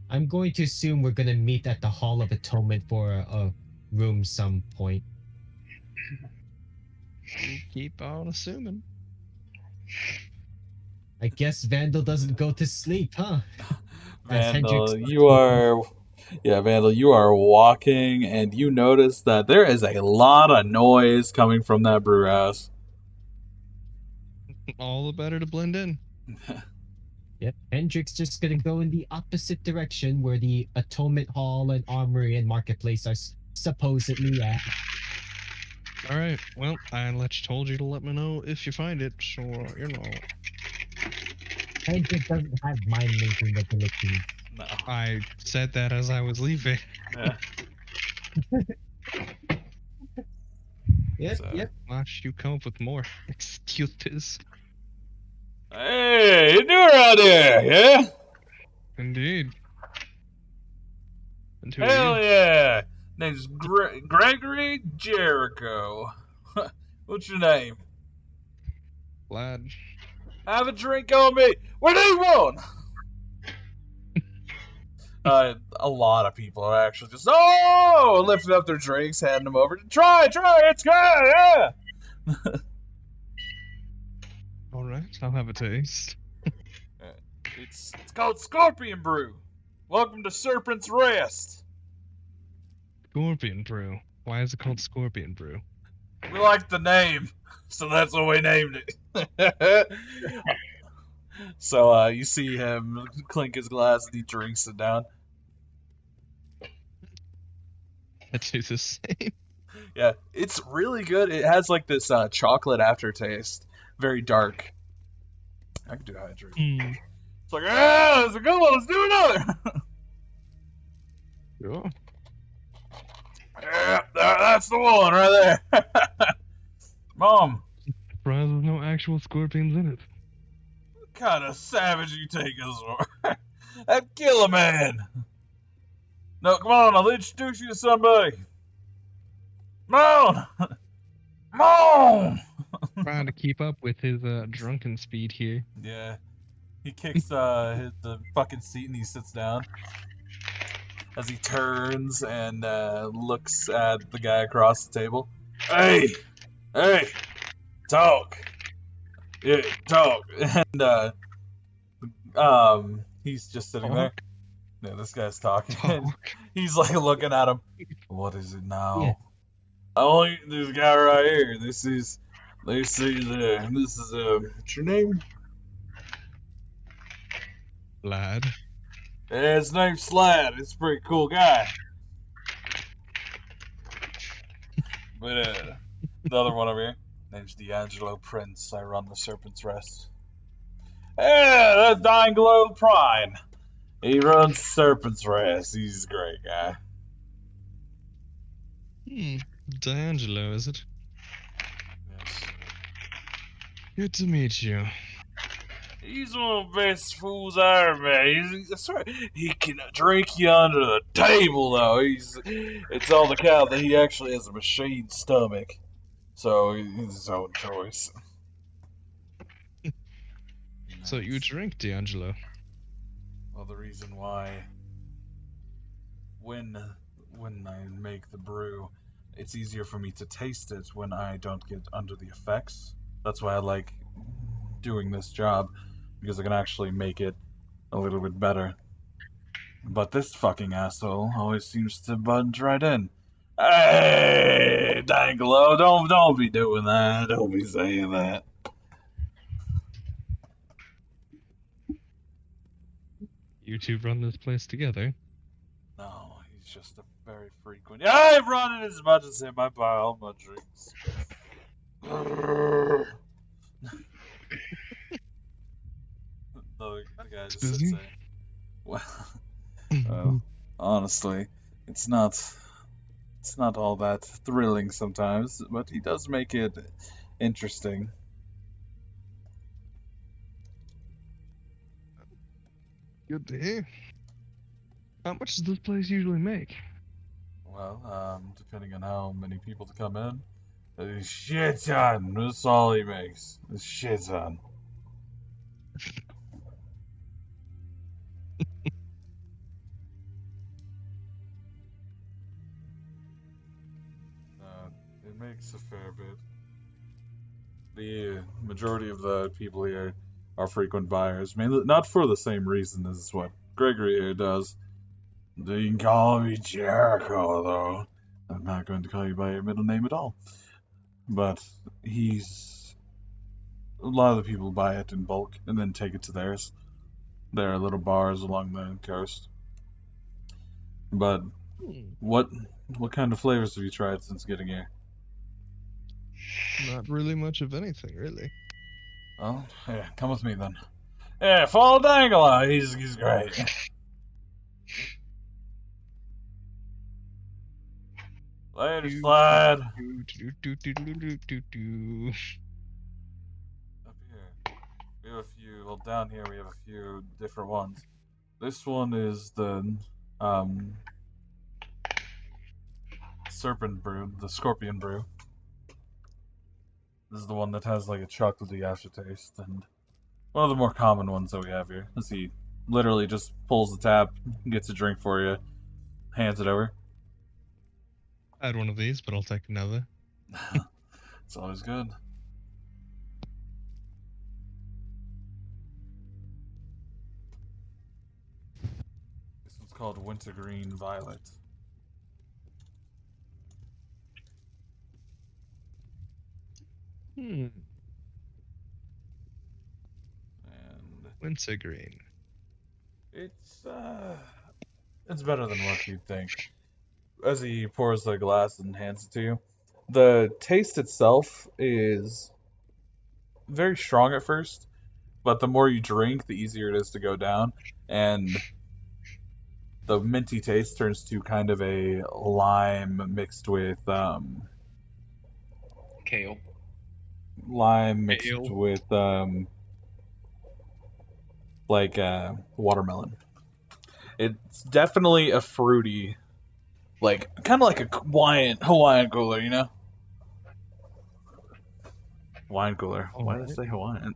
I'm going to assume we're gonna meet at the Hall of Atonement for a room some point. You keep on assuming. I guess Vandal doesn't go to sleep, huh? As Vandal, Hendrik's- Vandal, you are walking and you notice that there is a lot of noise coming from that brew house. All the better to blend in. Yep, Hendrik's just gonna go in the opposite direction where the Atonement Hall and Armory and Marketplace are supposedly at. All right. Well, told you to let me know if you find it, so you know. Hendrik doesn't have mind-making abilities. No. I said that as I was leaving. Yeah. Yep, So- yep. Watch you come up with more excuses. Hey, you new around here, yeah? Indeed. And who are Hell you? yeah! Name's Gregory Jericho. What's your name? Lad. Have a drink on me. What do you want? A lot of people are actually just lifting up their drinks, handing them over. Try, it's good, yeah. All right, I'll have a taste. It's called Scorpion Brew. Welcome to Serpent's Rest. Scorpion Brew. Why is it called Scorpion Brew? We like the name, so that's what we named it. So you see him clink his glass and he drinks it down. I do the same. Yeah, it's really good. It has like this chocolate aftertaste, very dark. I could do hydrate. Hmm. It's like, ah, that's a good one. Let's do another. Sure. Yeah, that's the one right there. Mom, Surprised there's no actual scorpions in it. what kind of savage you take us for? I'd kill a man. No, come on, I'll introduce you to somebody. Come on. Come on. Trying to keep up with his drunken speed here. Yeah. He kicks the fucking seat and he sits down. As he turns and looks at the guy across the table. Hey! Hey! Talk! Yeah, talk! And he's just sitting there. Yeah, this guy's talking. Talk. He's like looking at him. What is it now? Yeah. Only this guy right here. This is what's your name? Lad. Yeah, his name's Slad. It's a pretty cool guy. But the other one over here, name's D'Angelo Prince. I run the Serpent's Rest. Yeah, that's D'Angelo Prine. He runs Serpent's Rest. He's a great guy. D'Angelo, is it? Yes. Good to meet you. He's one of the best fools I ever met. I swear, he can drink you under the table, though. It's on account that he actually has a machine stomach. So, it's his own choice. So you drink, D'Angelo? Well, the reason why, when I make the brew, it's easier for me to taste it when I don't get under the effects. That's why I like doing this job, because I can actually make it a little bit better. But this fucking asshole always seems to budge right in. Hey, Danglo, don't be doing that. Don't be saying that. You two run this place together? No, he's just a very frequent. Yeah, I've run it as much as him. I buy all my drinks. the guy just sits there. Well, honestly, it's not all that thrilling sometimes, but he does make it interesting. Good to hear. How much does this place usually make? Well, depending on how many people to come in, a shit ton. That's all he makes. A shit ton. It makes a fair bit. The majority of the people here are frequent buyers, mainly not for the same reason as what Gregory here does. You can call me Jericho, though. I'm not going to call you by your middle name at all. But a lot of the people buy it in bulk and then take it to theirs. There are little bars along the coast. But what kind of flavors have you tried since getting here? Not really much of anything, really. Well, yeah, come with me then. Yeah, follow Dangela. He's great. Later, Slide. Up here, we have a few. Well, down here we have a few different ones. This one is the serpent brew, the scorpion brew. This is the one that has like a chocolatey aftertaste, and one of the more common ones that we have here. Is he literally just pulls the tap, gets a drink for you, hands it over. I had one of these, but I'll take another. It's always good. This one's called Wintergreen Violet. Hmm. And Wintergreen. It's better than what you'd think. As he pours the glass and hands it to you, the taste itself is very strong at first, but the more you drink, the easier it is to go down, and the minty taste turns to kind of a lime mixed with Kale. watermelon. It's definitely a fruity, like kind of like a Hawaiian cooler, you know? Wine cooler. Why did I say Hawaiian?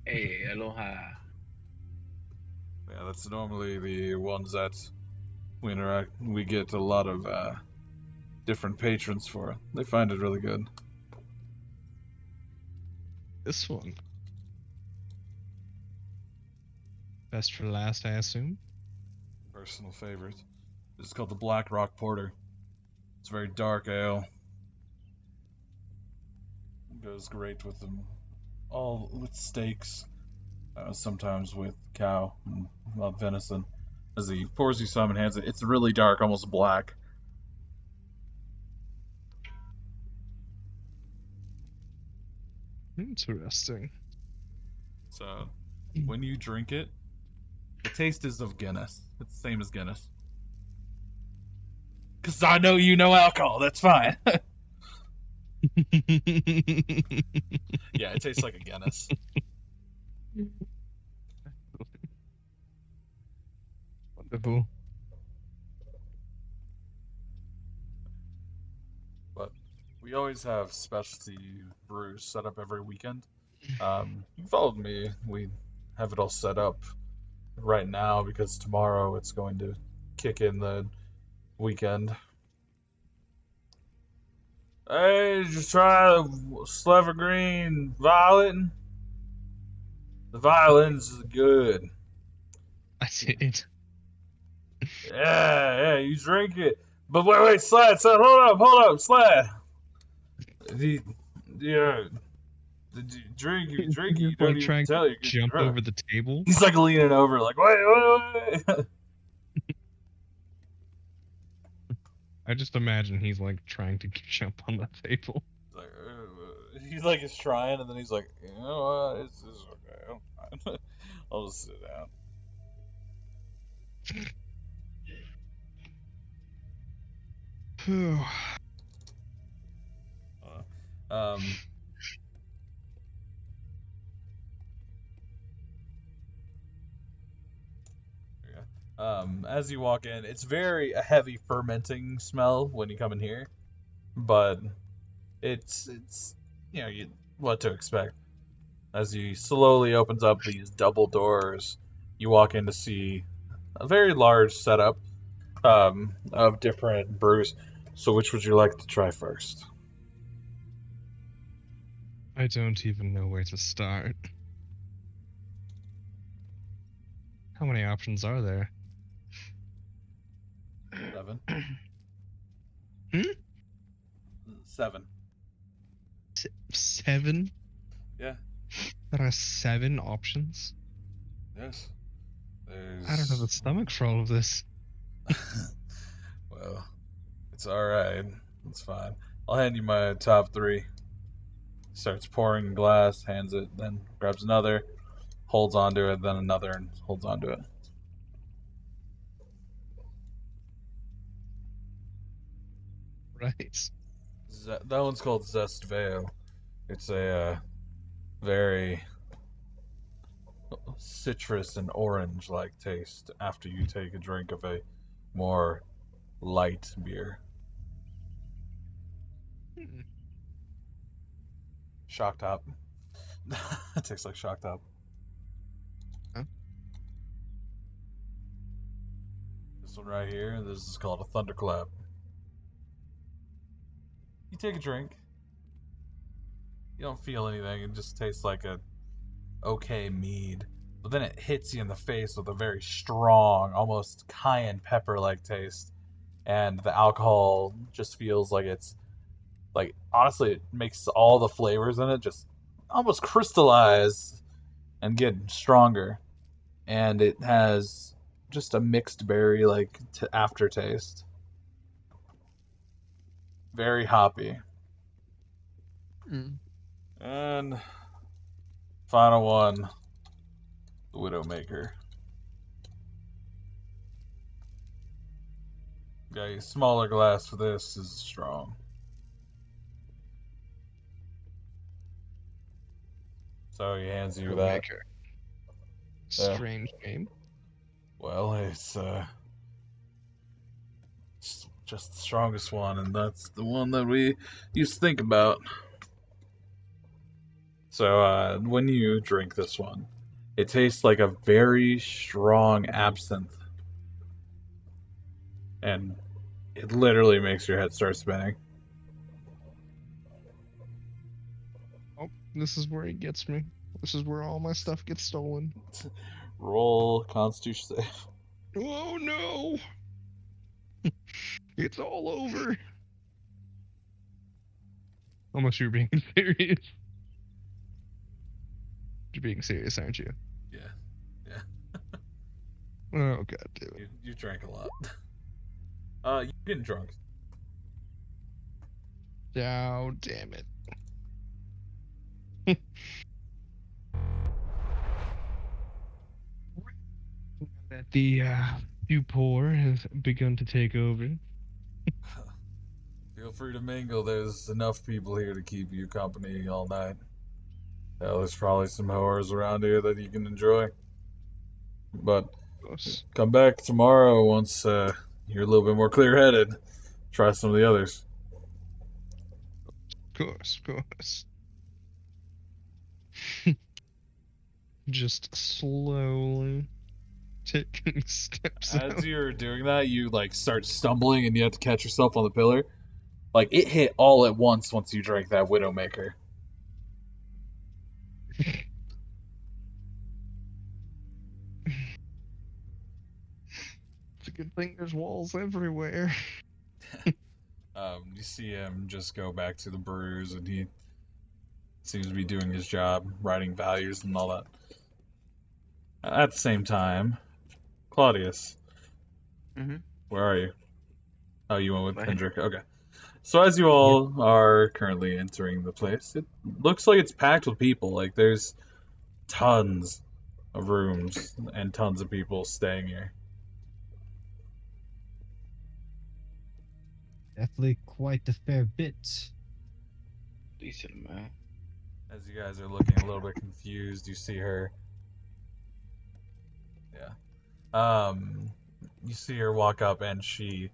Hey, aloha. Yeah, that's normally the ones that we get a lot of different patrons for. They find it really good. This one. Best for last, I assume. Personal favorite. This is called the Black Rock Porter. It's a very dark ale. Goes great with them, all with steaks, sometimes with cow and venison. As he pours you some and hands it, it's really dark, almost black. Interesting. So, when you drink it, the taste is of Guinness. It's the same as Guinness. Because I know you know alcohol, that's fine. Yeah, it tastes like a Guinness. Wonderful. But we always have specialty brews set up every weekend. You followed me. We have it all set up right now because tomorrow it's going to kick in the weekend. Hey, just try the Sliver Green Violet. The violin's good. I did. Yeah, you drink it. But wait, Slad, son, hold up, Slad. Did you drink it, you don't even trying tell to you. jump over the table. He's like leaning over, like, wait. I just imagine he's like trying to jump on the table. He's like, he's trying, and then he's like, you know what, it's okay, I'm fine. I'll just sit down. As you walk in, it's a heavy fermenting smell when you come in here, but it's what to expect. As he slowly opens up these double doors, you walk in to see a very large setup of different brews. So which would you like to try first? I don't even know where to start. How many options are there? 7. 7. 7? Yeah. There are 7 options? Yes. I don't have the stomach for all of this. Well, it's alright. It's fine. I'll hand you my top 3. Starts pouring glass, hands it, then grabs another, holds onto it, then another, and holds onto it. Right. That one's called Zest Vale. It's a very citrus and orange-like taste after you take a drink of a more light beer. Shock Top. It tastes like Shock Top. Huh? This one right here, this is called a Thunderclap. You take a drink. You don't feel anything, it just tastes like a okay mead. But then it hits you in the face with a very strong, almost cayenne pepper-like taste. And the alcohol just feels like it's, like, honestly, it makes all the flavors in it just almost crystallize and getting stronger, and it has just a mixed berry like aftertaste. Very hoppy. Mm. And final one, the Widowmaker. Got a smaller glass for this is strong. So he hands you that. Maker. Yeah. Strange name. Well, it's just the strongest one, and that's the one that we used to think about. So when you drink this one, it tastes like a very strong absinthe, and it literally makes your head start spinning. Oh, this is where he gets me. This is where all my stuff gets stolen. Roll Constitution save. Oh no! It's all over. Unless you're being serious. You're being serious, aren't you? Yeah. Oh god damn it. You drank a lot. You getting drunk. Oh damn it. That the pour has begun to take over. Feel free to mingle. There's enough people here to keep you company all night. Hell, there's probably some whores around here that you can enjoy. But come back tomorrow once you're a little bit more clear-headed. Try some of the others. Of course. Just slowly taking steps As out. you're doing that, you like start stumbling and you have to catch yourself on the pillar. Like it hit all at once you drank that Widowmaker. It's a good thing there's walls everywhere. You see him just go back to the brews, and he seems to be doing his job, writing values and all that. At the same time, Claudius, Mhm. where are you? Oh, you went with Right. Hendrik. Okay. So as you all are currently entering the place, it looks like it's packed with people. Like there's tons of rooms and tons of people staying here. Definitely quite a fair bit. Decent amount. As you guys are looking a little bit confused, you see her. Yeah. You see her walk up and she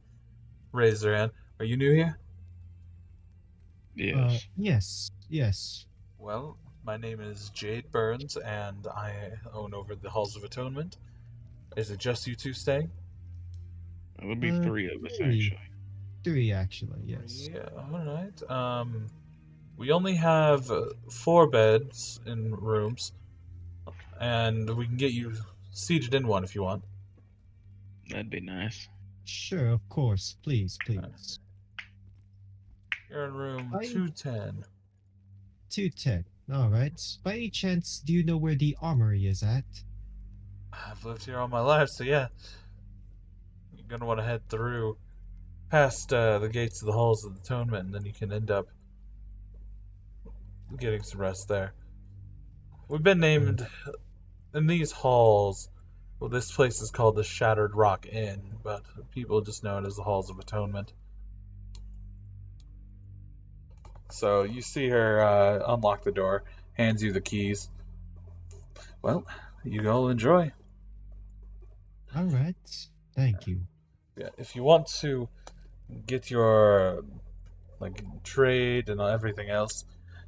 raised her hand. Are you new here? Yes. Yes. Well, my name is Jade Burns, and I own over the Halls of Atonement. Is it just you two staying? It would be Uh, 3 of us, three. actually. 3 actually, yes. Yeah, alright. We only have 4 beds in rooms, and we can get you seated in one if you want. That'd be nice. Sure, of course. Please. You're in room Hi. 210. 210. Alright. By any chance, do you know where the armory is at? I've lived here all my life, so yeah. You're gonna want to head through past the gates of the Halls of Atonement, and then you can end up getting some rest there. We've been named in these halls. Well, this place is called the Shattered Rock Inn, but people just know it as the Halls of Atonement. So you see her unlock the door, hands you the keys. Well, you all enjoy. Alright. Thank you. Yeah, if you want to get your trade and everything else,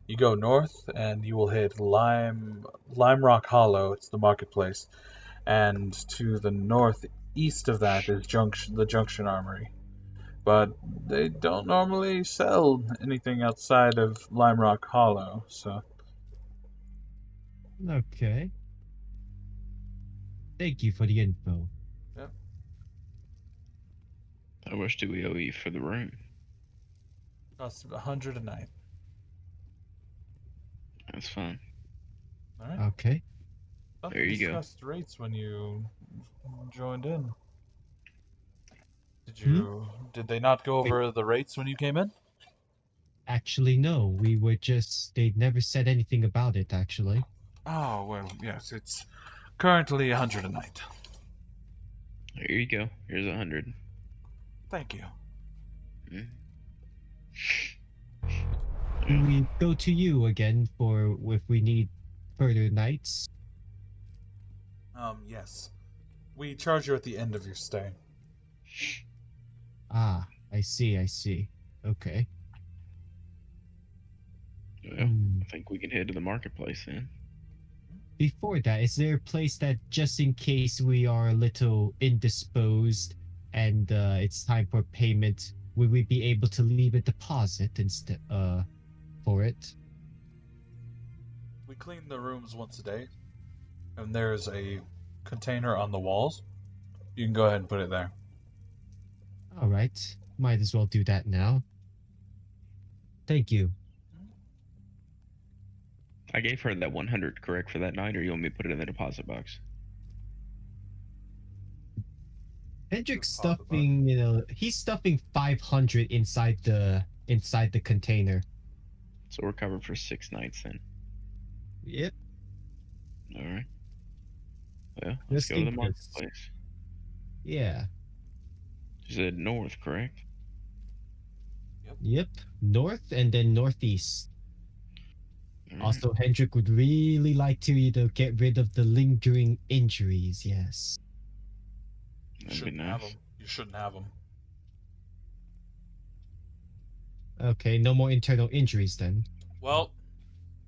you go north and you will hit Lime Rock Hollow. It's the marketplace, and to the northeast of that is the Junction Armory. But they don't normally sell anything outside of Lime Rock Hollow, so Okay. Thank you for the info. How much do we owe you for the room? costs 100 a night. That's fine. All right. Okay. thought There we you go. discussed rates when you joined in. Did they not go Wait. over the rates when you came in? Actually, no. We were just. They never said anything about it, actually. Oh, well, yes, it's currently 100 a night. Here you go. Here's 100. Thank you. Mm. Do we go to you again for if we need further nights? Yes. We charge you at the end of your stay. Ah, I see. Okay. Well, I think we can head to the marketplace then. Before that, is there a place that, just in case we are a little indisposed and it's time for payment, would we be able to leave a deposit instead for it? We clean the rooms once a day, and there's a container on the walls. You can go ahead and put it there. All right, might as well do that now. Thank you. I gave her that 100, correct, for that night, or you want me to put it in the deposit box? Hendrik's Deposit box. stuffing, he's stuffing 500 inside the container. So we're covered for 6 nights then. Yep. All right. Well, let's Just go to the in case. marketplace. Yeah. You said north, correct? Yep. North and then northeast. All right. Also, Hendrik would really like to, get rid of the lingering injuries. Yes. That'd be nice. You shouldn't have them. Okay, no more internal injuries then. Well,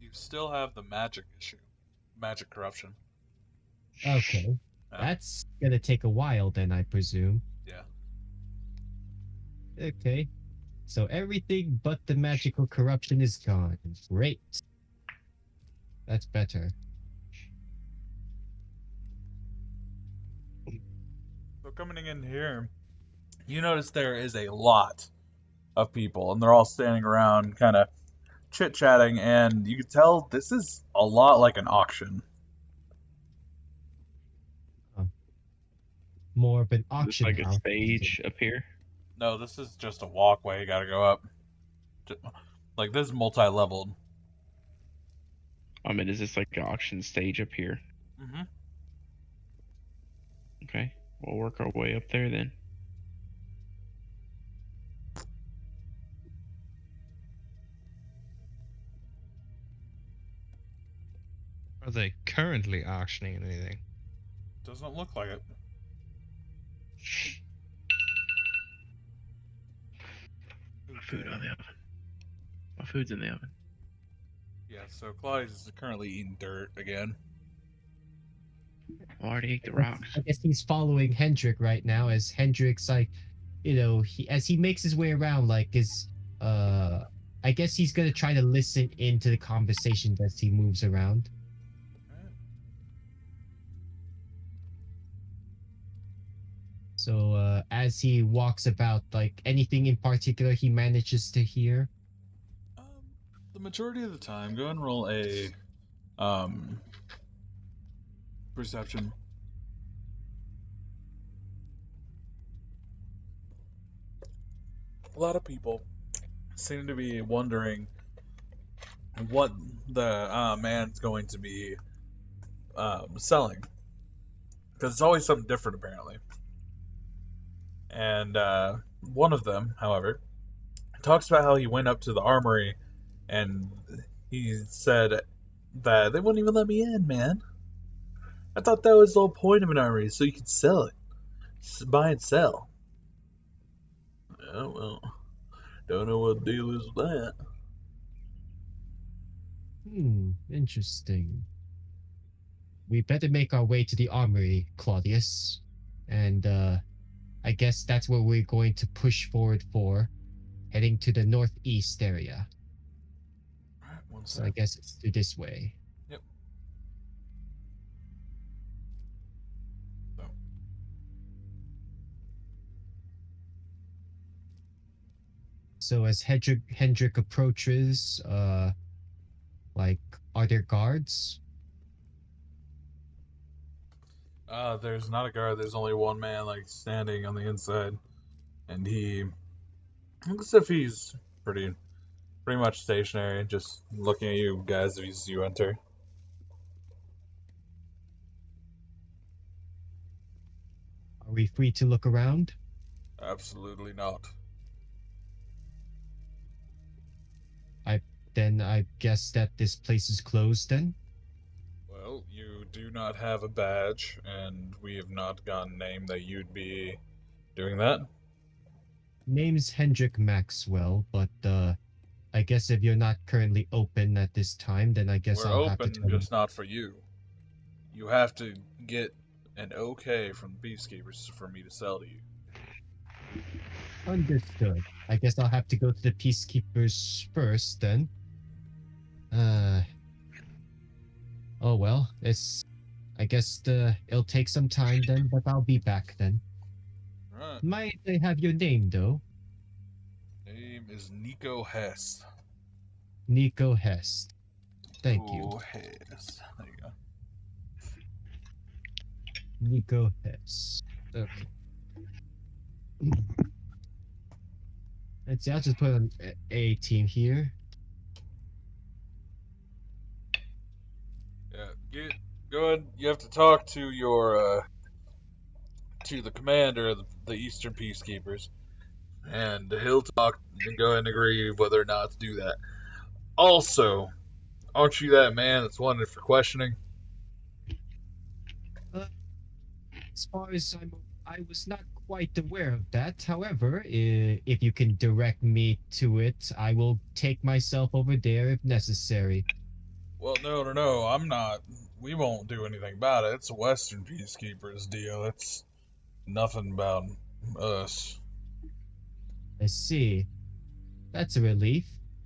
you still have the magic issue. Magic corruption. Okay. Yeah. That's gonna take a while then, I presume. Yeah. Okay. So everything but the magical corruption is gone. Great. That's better. So coming in here, you notice there is a lot of people, and they're all standing around kind of chit-chatting, and you can tell this is a lot like an auction. More of an Is this auction like a house. stage up here? No, this is just a walkway. You gotta go up. Like, this is multi-leveled. I mean, is this like an auction stage up here? Mm-hmm. Okay, we'll work our way up there then. Are they currently auctioning anything? Doesn't look like it. Food on the oven. My food's in the oven. Yeah, so Claudius is currently eating dirt again. I already ate the rocks. I guess he's following Hendrik right now, as Hendrik's like, as he makes his way around, like I guess he's gonna try to listen into the conversation as he moves around. So as he walks about, like anything in particular he manages to hear. The majority of the time, go and roll a perception. A lot of people seem to be wondering what the man's going to be selling, because it's always something different apparently. And one of them, however, talks about how he went up to the armory and he said that they wouldn't even let me in, man. I thought that was the whole point of an armory, so you could sell it. Buy and sell. Yeah, well, don't know what the deal is with that. Interesting. We better make our way to the armory, Claudius. And I guess that's where we're going to push forward for, heading to the northeast area. Alright, one So I sec. guess it's through this way. Yep. So. So as Hendrik approaches, like, are there guards? There's not a guard. There's only one man, like, standing on the inside. And he looks as if he's pretty much stationary, just looking at you guys as you enter. Are we free to look around? Absolutely not. Then I guess that this place is closed then? Well, you do not have a badge, and we have not gotten a name that you'd be doing that. Name's Hendrik Maxwell, but I guess if you're not currently open at this time, then I guess We're I'll have open, to tell just not for you. You have to get an okay from the Peacekeepers for me to sell to you. Understood. I guess I'll have to go to the Peacekeepers first then. Oh well, I guess it'll take some time then, but I'll be back then. Right. Might I have your name though? Name is Nico Hess. Nico Hest. Thank you. Oh, Hess. There you go. Nico Hess. Okay. Let's see, I'll just put an A team here. Yeah, go ahead. You have to talk to your to the commander of the Eastern Peacekeepers, and he'll talk and go ahead and agree whether or not to do that. Also, aren't you that man that's wanted for questioning? As far as I was not quite aware of that. However, if you can direct me to it, I will take myself over there if necessary. Well, no, I'm not. We won't do anything about it. It's a Western Peacekeepers deal. It's nothing about us. I see. That's a relief.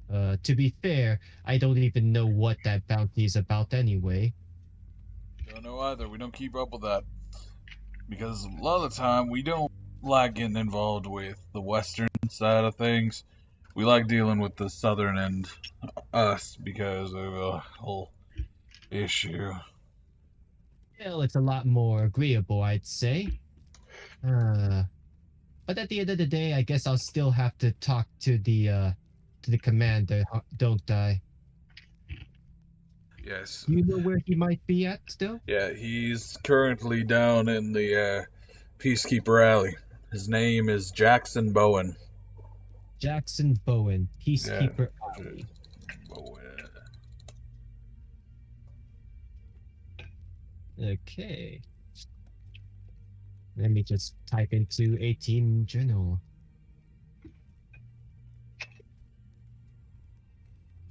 To be fair, I don't even know what that bounty is about anyway. Don't know either. We don't keep up with that. Because a lot of the time, we don't like getting involved with the Western side of things. We like dealing with the Southern and us because of a whole issue. Well, it's a lot more agreeable, I'd say. But at the end of the day, I guess I'll still have to talk to the commander, don't I? Yes. Do you know where he might be at still? Yeah, he's currently down in the Peacekeeper Alley. His name is Jackson Bowen. Jackson Bowen, Peacekeeper Yeah. Alley. Bowen. Okay. Let me just type into 18 journal.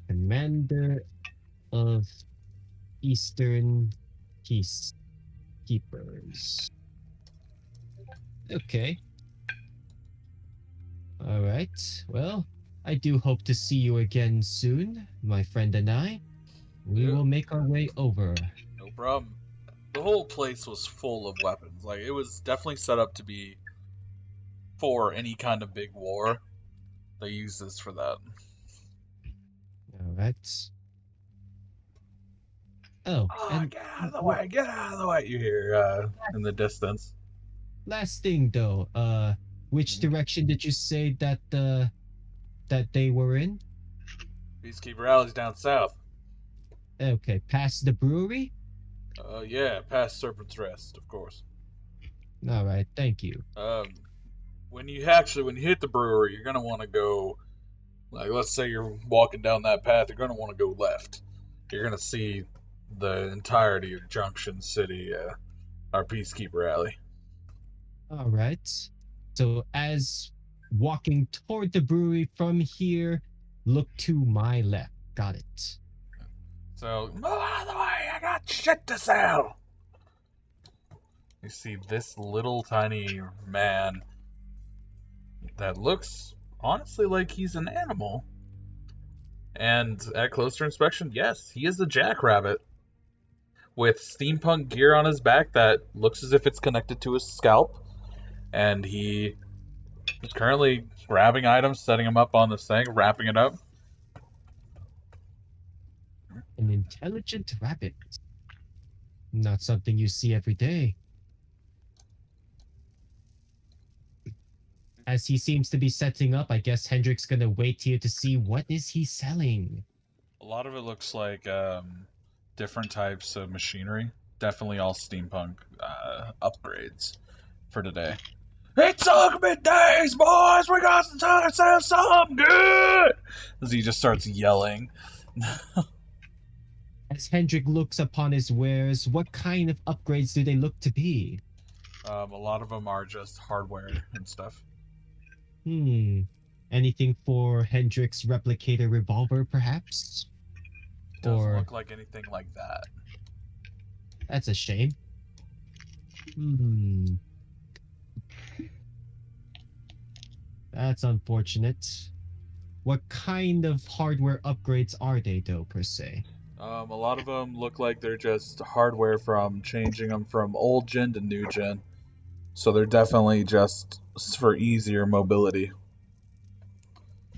Commander of Eastern Peacekeepers. Okay. Alright. Well, I do hope to see you again soon, my friend and I. We Yeah. will make our way over. No problem. The whole place was full of weapons. Like, it was definitely set up to be for any kind of big war. They use this for that. Alright. Oh, and Get out of the way! Get out of the way! You hear in the distance. last thing though, which direction did you say that that they were in? Peacekeeper Alley's down south. Okay, past the brewery? Yeah, past Serpent's Rest, of course. Alright, thank you. When you hit the brewery, you're gonna want to go, like, let's say you're walking down that path, you're gonna want to go left. You're gonna see the entirety of Junction City, our Peacekeeper Alley. Alright. So as walking toward the brewery from here, look to my left. Got it. So, move out of the way, I got shit to sell! You see this little tiny man that looks, honestly, like he's an animal. And at closer inspection, yes, he is a jackrabbit. With steampunk gear on his back that looks as if it's connected to his scalp. And he is currently grabbing items, setting them up on this thing, wrapping it up. An intelligent rabbit. Not something you see every day. as he seems to be setting up, I guess Hendrik's gonna wait here to see what is he selling. A lot of it looks like different types of machinery. Definitely all steampunk upgrades for today. It's Augment Days, boys! We got some time to sell something good! As he just starts yelling. As Hendrik looks upon his wares, what kind of upgrades do they look to be? A lot of them are just hardware and stuff. Anything for Hendrik's replicator revolver, perhaps? Doesn't look like anything like that. That's a shame. That's unfortunate. What kind of hardware upgrades are they, though, per se? A lot of them look like they're just hardware from changing them from old gen to new gen. So they're definitely just for easier mobility.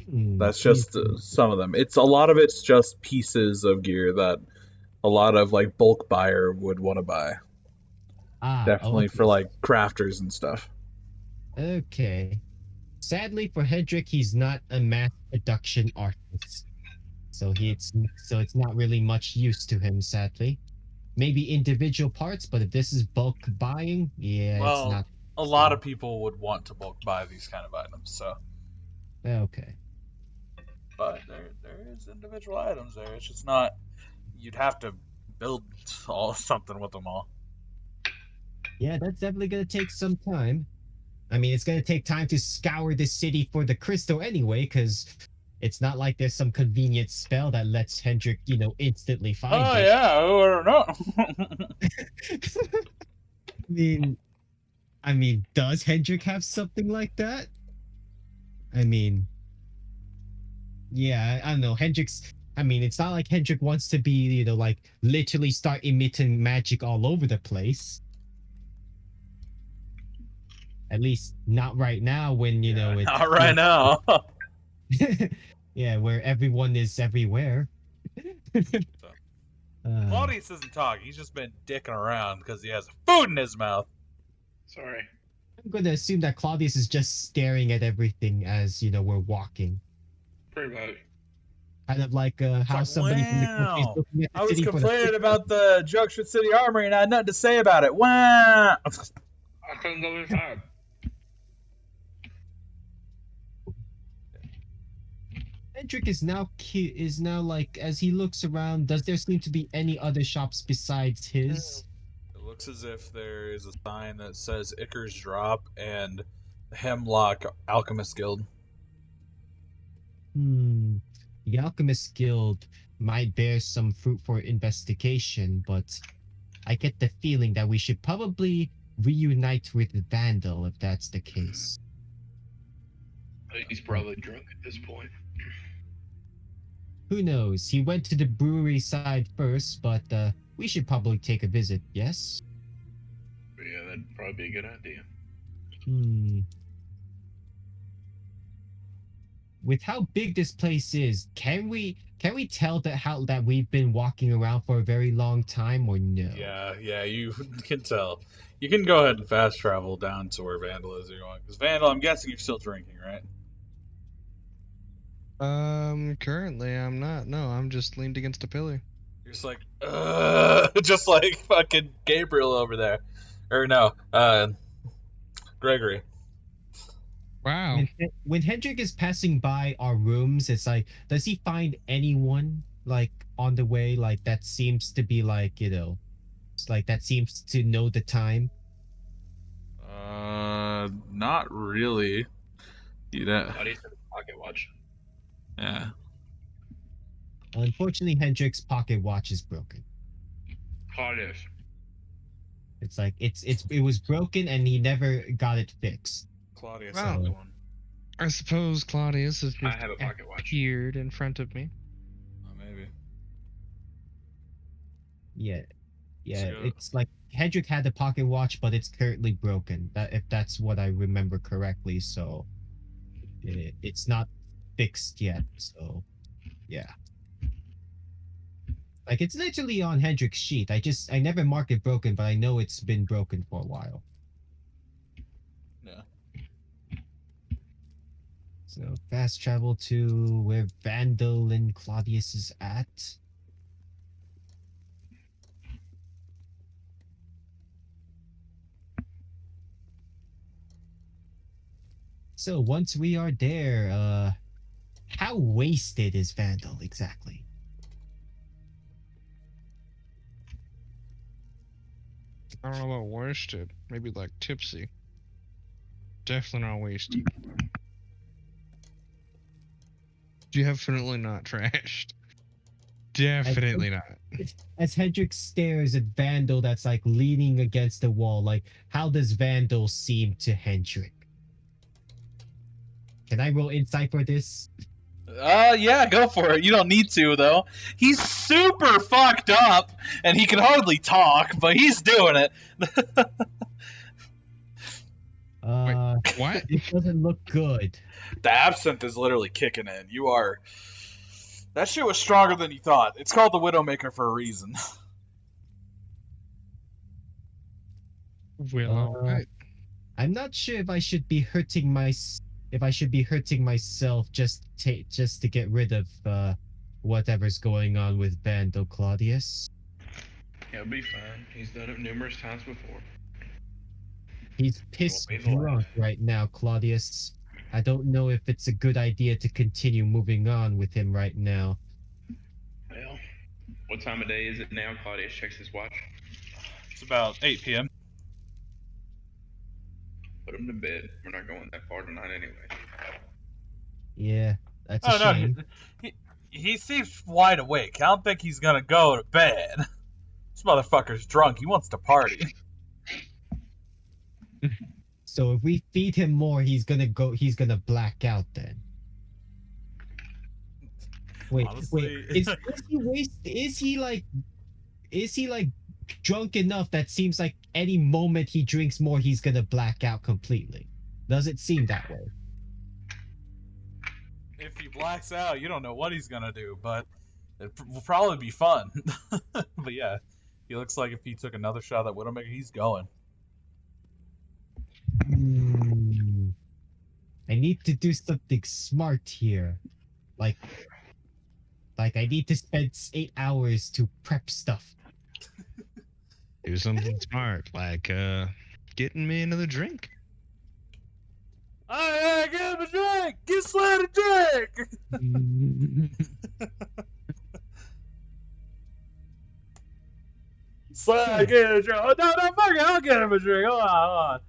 That's just some of them. A lot of it's just pieces of gear that a lot of like bulk buyer would want to buy. Definitely for like crafters and stuff. Okay. Sadly for Hendrik, he's not a mass production artist. So it's not really much use to him, sadly. Maybe individual parts, but if this is bulk buying, yeah, well, it's not. A lot of people would want to bulk buy these kind of items, so. Okay. But there is individual items there. It's just not. You'd have to build something with them all. Yeah, that's definitely gonna take some time. I mean, it's gonna take time to scour the city for the crystal anyway, because it's not like there's some convenient spell that lets Hendrik, instantly find it. Oh yeah, I don't know. I mean, does Hendrik have something like that? I mean, yeah, I don't know. It's not like Hendrik wants to be, like literally start emitting magic all over the place. At least not right now when, it's... Not right now. Yeah, where everyone is everywhere. Claudius isn't talking. He's just been dicking around because he has food in his mouth. Sorry. I'm going to assume that Claudius is just staring at everything as, we're walking. Pretty much. Kind of like how somebody from the country is looking at the I was city complaining about the Junction City Armory and I had nothing to say about it. Wow. I couldn't go inside. Hendrik is now like, as he looks around, does there seem to be any other shops besides his? It looks as if there is a sign that says Icar's Drop and Hemlock Alchemist Guild. The Alchemist Guild might bear some fruit for investigation, but I get the feeling that we should probably reunite with Vandal if that's the case. He's probably drunk at this point. Who knows? He went to the brewery side first, but we should probably take a visit, yes? Yeah, that'd probably be a good idea. With how big this place is, can we tell that we've been walking around for a very long time or no? Yeah, you can tell. You can go ahead and fast travel down to where Vandal is if you want. Because Vandal, I'm guessing you're still drinking, right? Currently I'm not. No, I'm just leaned against a pillar. You're just like, just like fucking Gabriel over there. Or no, Gregory. Wow. When Hendrik is passing by our rooms, it's like, does he find anyone like on the way, like that seems to be like, it's like that seems to know the time? Not really. You know. How do you have a pocket watch? Yeah. Unfortunately, Hendrik's pocket watch is broken. Claudius. It's like it was broken and he never got it fixed. Claudius Wow. has one. I suppose Claudius has I just have a pocket watch. appeared in front of me. Oh, maybe. Yeah, So- it's like Hendrik had the pocket watch, but it's currently broken. If that's what I remember correctly, so it's not fixed yet. So, yeah. Like it's literally on Hendrik's sheet. I never marked it broken, but I know it's been broken for a while. Yeah. So fast travel to where Vandal and Claudius is at. So once we are there, how wasted is Vandal exactly? I don't know about wasted. Maybe like tipsy. Definitely not wasted. Definitely not trashed. Definitely not. As Hendrik stares at Vandal that's like leaning against the wall, like how does Vandal seem to Hendrik? Can I roll insight for this? Yeah, go for it. You don't need to, though. He's super fucked up, and he can hardly talk, but he's doing it. Wait, what? It doesn't look good. The absinthe is literally kicking in. You are... That shit was stronger than you thought. It's called the Widowmaker for a reason. Well, alright. I'm not sure if I should be hurting myself just to get rid of whatever's going on with Vandal Claudius. He'll be fine. He's done it numerous times before. He's pissed Won't be the drunk right now, Claudius. I don't know if it's a good idea to continue moving on with him right now. Well, what time of day is it now? Claudius checks his watch. It's about 8 p.m. Put him to bed. We're not going that far tonight anyway. Yeah, that's a shame. No, he seems wide awake. I don't think he's gonna go to bed. This motherfucker's drunk. He wants to party. So if we feed him more, he's gonna black out then. Wait, Honestly. is he like drunk enough that seems like any moment he drinks more, he's gonna black out completely? Does it seem that way? If he blacks out, you don't know what he's gonna do, but it will probably be fun. But yeah, he looks like if he took another shot at Widowmaker, he's going. I need to do something smart here. Like I need to spend 8 hours to prep stuff. Do something smart, like getting me another drink. Hey, get him a drink! Get Slad a drink! Slad, get him a drink! Oh, no, fuck it, I'll get him a drink. Hold on.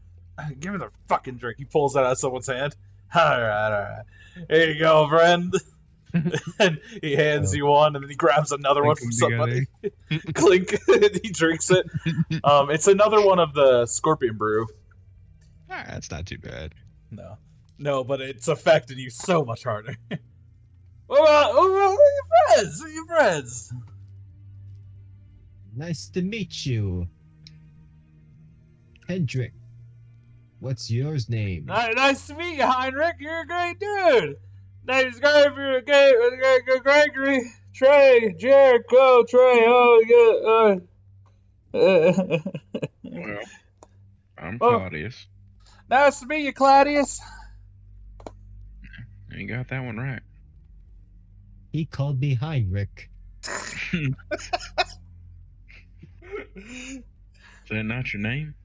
Give me the fucking drink. He pulls that out of someone's hand. Alright. Here you go, friend. And he hands you one, and then he grabs another one from somebody. Clink. He drinks it. It's another one of the Scorpion Brew. Ah, that's not too bad. No, but it's affected you so much harder. What about your friends? Who are your friends? Nice to meet you. Hendrik. What's yours name? Nice to meet you, Heinrich. You're a great dude. Name's Gregory, Trey, Jericho, Trey. Oh, Well, I'm Claudius. Nice to meet you, Claudius. You got that one right. He called me Heinrich. Is that not your name?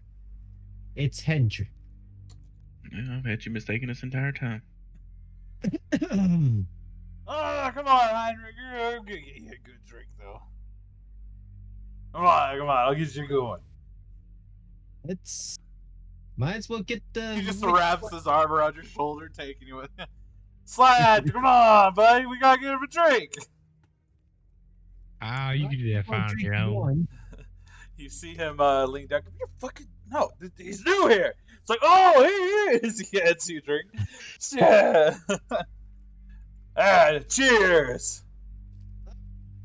It's Hendrik. Yeah, I've had you mistaken this entire time. Oh, come on, Heinrich. I'm gonna get you a good drink, though. Come on. I'll get you going. Might as well get the... He just wraps his arm around your shoulder, taking you with him. Slad, come on, buddy. We gotta get him a drink. Ah, you can do that fine on your own. You see him lean down. You're fucking... No, he's new here. It's like, oh, here he is. He hands you a drink. Yeah. Cheers.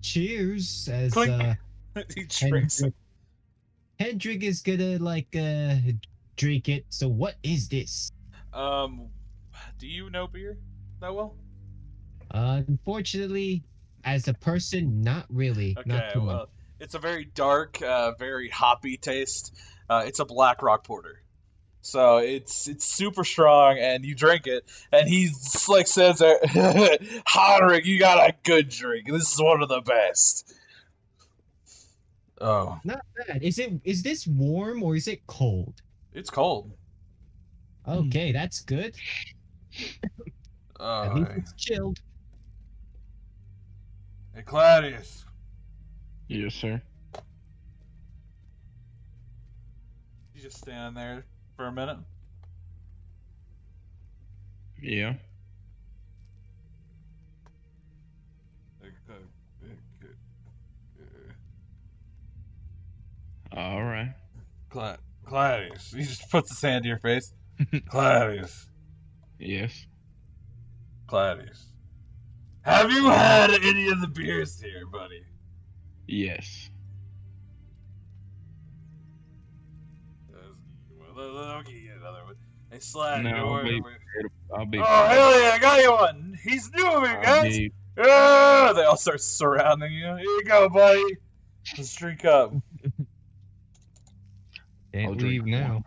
Cheers, as Clink. He drinks it. Hendrik is gonna drink it. So what is this? Do you know beer that well? Unfortunately, as a person, not really. Okay, not too much. well, it's a very dark, very hoppy taste. It's a Black Rock Porter. So it's super strong, and you drink it, and he's like says, "Hendrik, you got a good drink. This is one of the best." Oh, Not bad. Is this warm or is it cold? it's cold. Okay, that's good. At least it's chilled. Hey, Claudius. Yes, sir. You just stand there for a minute. Yeah. All right. Claudius. He just puts his hand to your face. Claudius. Yes. Claudius. Have you had any of the beers here, buddy? Yes. I'll get you another one. Hey, Slad, No, I'll be. Oh, hell yeah, I got you one. He's new, guys. Oh, they all start surrounding you. Here you go, buddy. Let's drink up. Can't I'll leave drink now. one.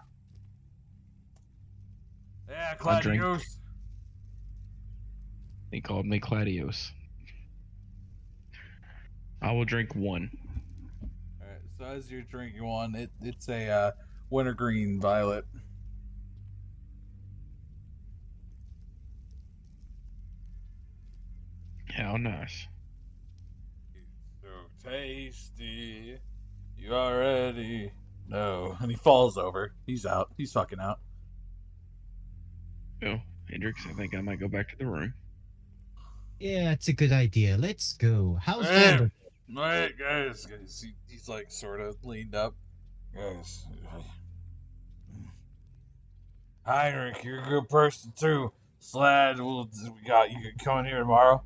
Yeah, I'll drink. Claudius. He called me Claudius. I will drink one. Alright, so as you're drinking one, it's a wintergreen violet. How nice. So tasty. You already know. And he falls over. He's out. He's fucking out. Well, Hendrix, I think I might go back to the room. Yeah, it's a good idea. Let's go. How's Hey. Vandal? Alright, guys. He's like sort of leaned up. Guys. Heinrich, you're a good person too. Slad, we got you coming here tomorrow?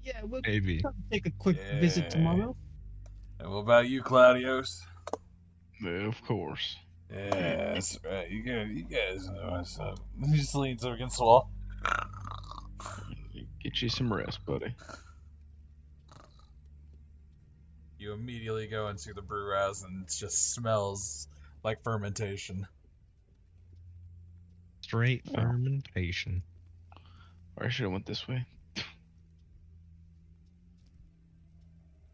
Yeah, we'll Maybe. take a quick visit tomorrow. And what about you, Claudius? Of course. Yeah, that's right. You guys know what's up. He just leans up against the wall. Get you some rest, buddy. You immediately go into the brew house and it just smells like fermentation. Straight fermentation. Or I should have went this way.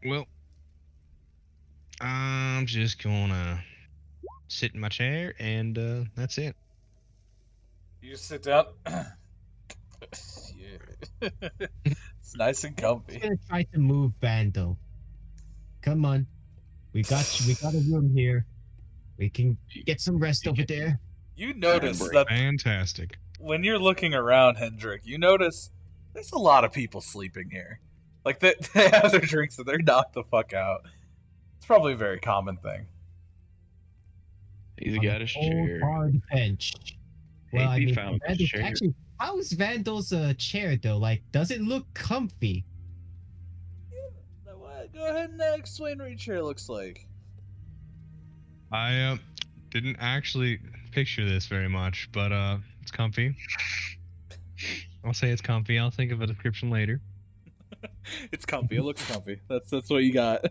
Well, I'm just gonna sit in my chair and that's it. You just sit down. Yeah. It's nice and I'm comfy. gonna try to move Vandal. Come on. We got a room here. We can get some rest over there. You notice Break. that Fantastic. when you're looking around, Hendrik, you notice there's a lot of people sleeping here. Like they have their drinks and they're knocked the fuck out. It's probably a very common thing. He's On got the his old chair. hard bench. Well, I He mean, found his Vandal's chair. actually, how is Vandal's chair though? Like, does it look comfy? Go ahead and explain what your chair looks like. I didn't actually picture this very much, but it's comfy. I'll say it's comfy. I'll think of a description later. It's comfy. It looks comfy. That's what you got.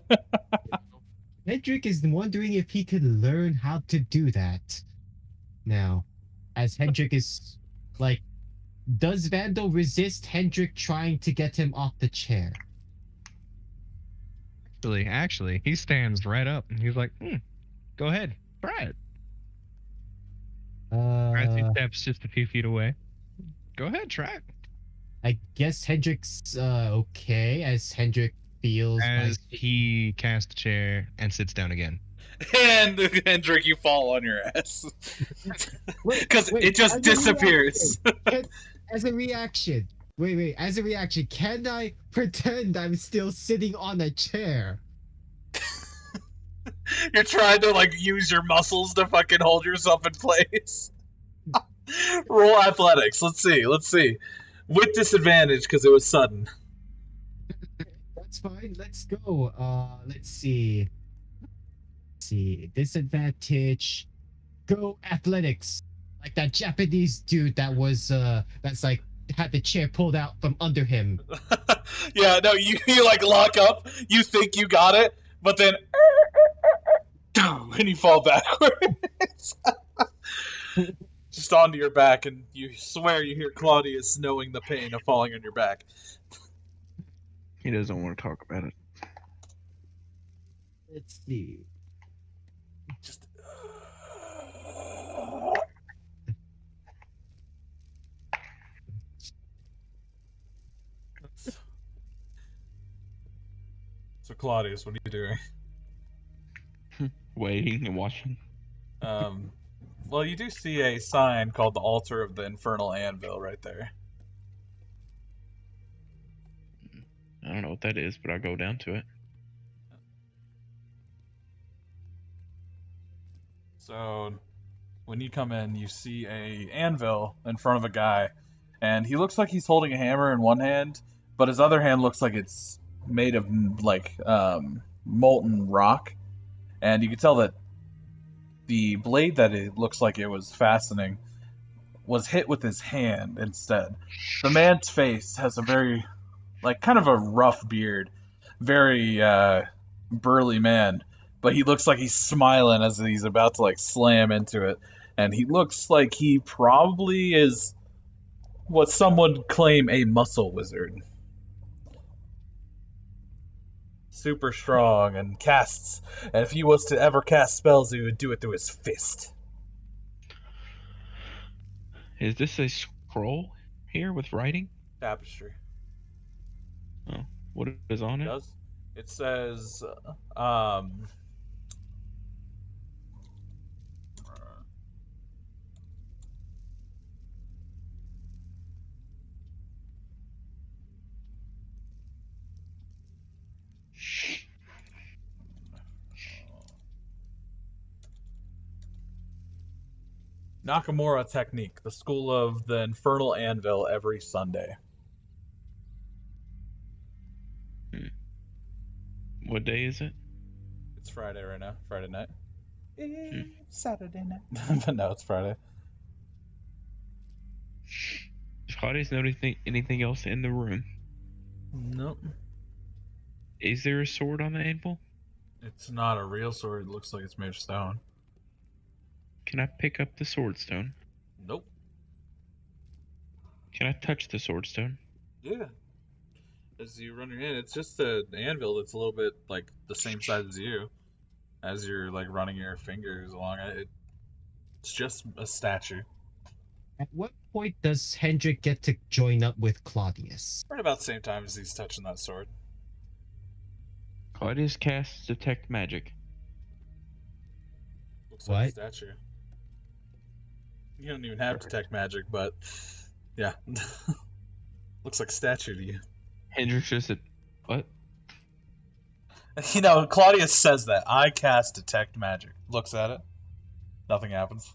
Hendrik is wondering if he could learn how to do that. Now, as Hendrik is like, does Vandal resist Hendrik trying to get him off the chair? Actually, he stands right up and he's like, go ahead, try it. As he steps just a few feet away. Go ahead, try it. I guess Hendrik's okay, as Hendrik feels As like he casts the chair and sits down again. And Hendrik, you fall on your ass. Because wait, it just as a disappears. as a reaction. Wait, as a reaction, can I pretend I'm still sitting on a chair? You're trying to like use your muscles to fucking hold yourself in place. Roll athletics. Let's see. With disadvantage because it was sudden. That's fine. Let's go. Let's see. Disadvantage. Go athletics. Like that Japanese dude that was that's like had the chair pulled out from under him. Yeah, no, you like lock up. You think you got it, but then and you fall backwards. just onto your back, and you swear you hear Claudius knowing the pain of falling on your back. He doesn't want to talk about it. Let's see. Just. So Claudius, what are you doing? Waiting and watching. Well, you do see a sign called the Altar of the Infernal Anvil right there. I don't know what that is, but I'll go down to it. So, when you come in, you see a anvil in front of a guy, and he looks like he's holding a hammer in one hand, but his other hand looks like it's made of molten rock, and you can tell that the blade that it looks like it was fastening was hit with his hand instead. The man's face has a very, kind of a rough beard, very burly man, but he looks like he's smiling as he's about to slam into it, and he looks like he probably is what some would claim a muscle wizard. Super strong and casts, and if he was to ever cast spells, he would do it through his fist. Is this a scroll here with writing? Tapestry. Oh, what is on it? It says, Nakamura Technique, the School of the Infernal Anvil every Sunday. What day is it? It's Friday right now. Friday night. It's Saturday night. But no, it's Friday. Does Claudius know anything else in the room? Nope. Is there a sword on the anvil? It's not a real sword. It looks like it's made of stone. Can I pick up the sword stone? Nope. Can I touch the sword stone? Yeah. As you run your hand, it's just an anvil that's a little bit the same size as you. As you're running your fingers along it, it's just a statue. At what point does Hendrik get to join up with Claudius? Right about the same time as he's touching that sword. Claudius casts Detect Magic. Looks like a statue. You don't even have Detect Magic, but yeah. Looks like a statue to you. Hendrik just said, what? Claudius says that. I cast Detect Magic. Looks at it. Nothing happens.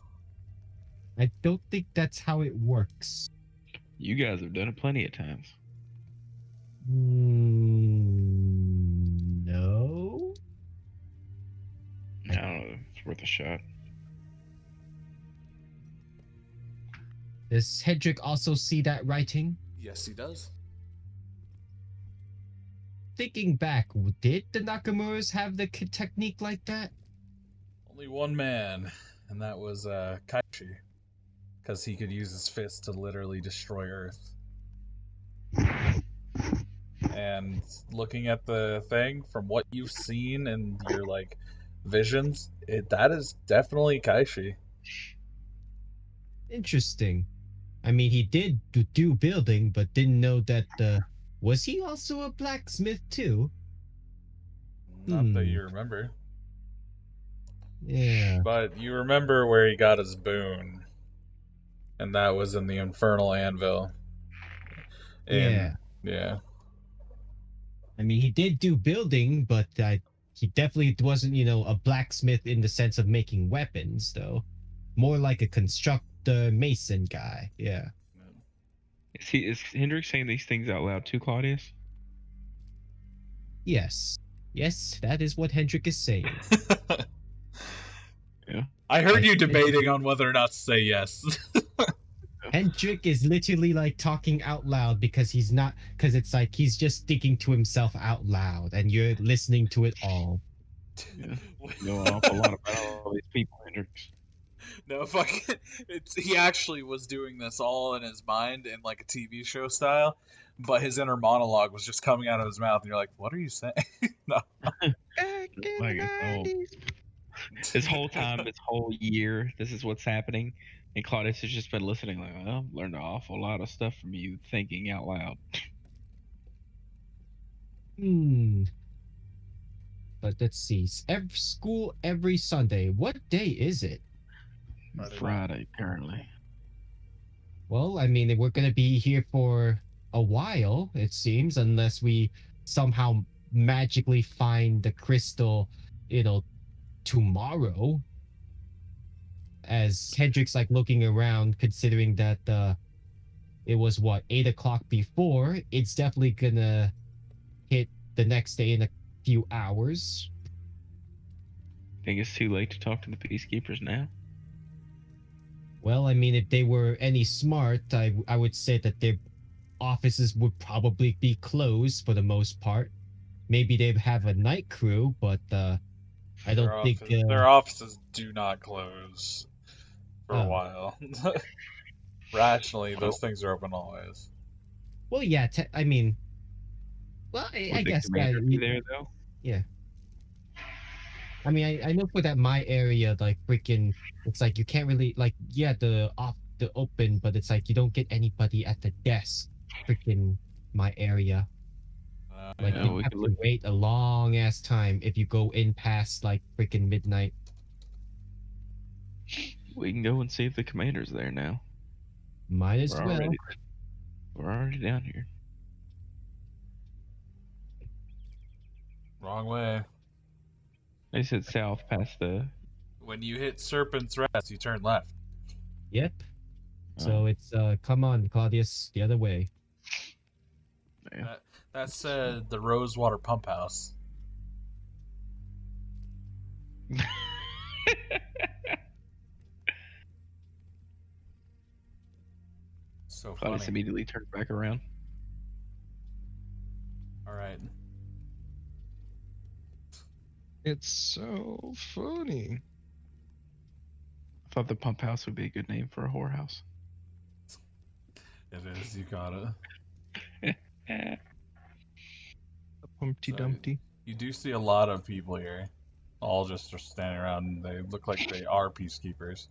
I don't think that's how it works. You guys have done it plenty of times. No? I don't know. It's worth a shot. Does Hendrik also see that writing? Yes, he does. Thinking back, did the Nakamuras have the technique like that? Only one man, and that was Kaishi. Because he could use his fist to literally destroy Earth. And looking at the thing, from what you've seen in your visions, that is definitely Kaishi. Interesting. I mean, he did do building, but didn't know that. Was he also a blacksmith too? Not that you remember. Yeah. But you remember where he got his boon. And that was in the Infernal Anvil. Yeah. I mean, he did do building, but he definitely wasn't, a blacksmith in the sense of making weapons, though. More like a constructor, mason guy. Yeah. Is Hendrik saying these things out loud too, Claudius? Yes. Yes, that is what Hendrik is saying. Yeah. I heard you debating on whether or not to say yes. Hendrik is literally talking out loud because it's he's just speaking to himself out loud and you're listening to it all. Yeah. You know an awful lot about all these people, Hendrik. No, fucking. He actually was doing this all in his mind in like a TV show style, but his inner monologue was just coming out of his mouth, and you're like, "What are you saying?" No. Back in Like the it's all- 90s. This whole time, this whole year, this is what's happening. And Claudius has just been listening, like, well, I've learned an awful lot of stuff from you thinking out loud. But let's see. School every Sunday. What day is it? Friday, currently. Well, I mean, we're gonna be here for a while, it seems, unless we somehow magically find the crystal, tomorrow. As Hendrik's like looking around, considering that it was what 8 o'clock before, it's definitely gonna hit the next day in a few hours. Think it's too late to talk to the peacekeepers now? Well, I mean, if they were any smart, I would say that their offices would probably be closed for the most part. Maybe they'd have a night crew, but I don't think their offices do not close for a Oh. while. Rationally, those things are open always. Well, yeah. I mean, well, I Would the guess commander be there though? Yeah. I mean, I know for that my area, like freaking, it's like you can't really like the open, but it's like you don't get anybody at the desk. Freaking my area, like Yeah, you we have can to wait a long ass time if you go in past like freaking midnight. We can go and see if the commander's there now. Might as well. We're already down here. Wrong way. They said south past the. When you hit Serpent's Rest, you turn left. Yep. So it's come on, Claudius, the other way. Yeah. That said the Rosewater Pump House. So funny. Claudius immediately turns back around. All right. It's so funny. I thought the pump house would be a good name for a whorehouse. It is. You got it. Humpty So- Dumpty. You do see a lot of people here, all just are standing around. They look like they are peacekeepers.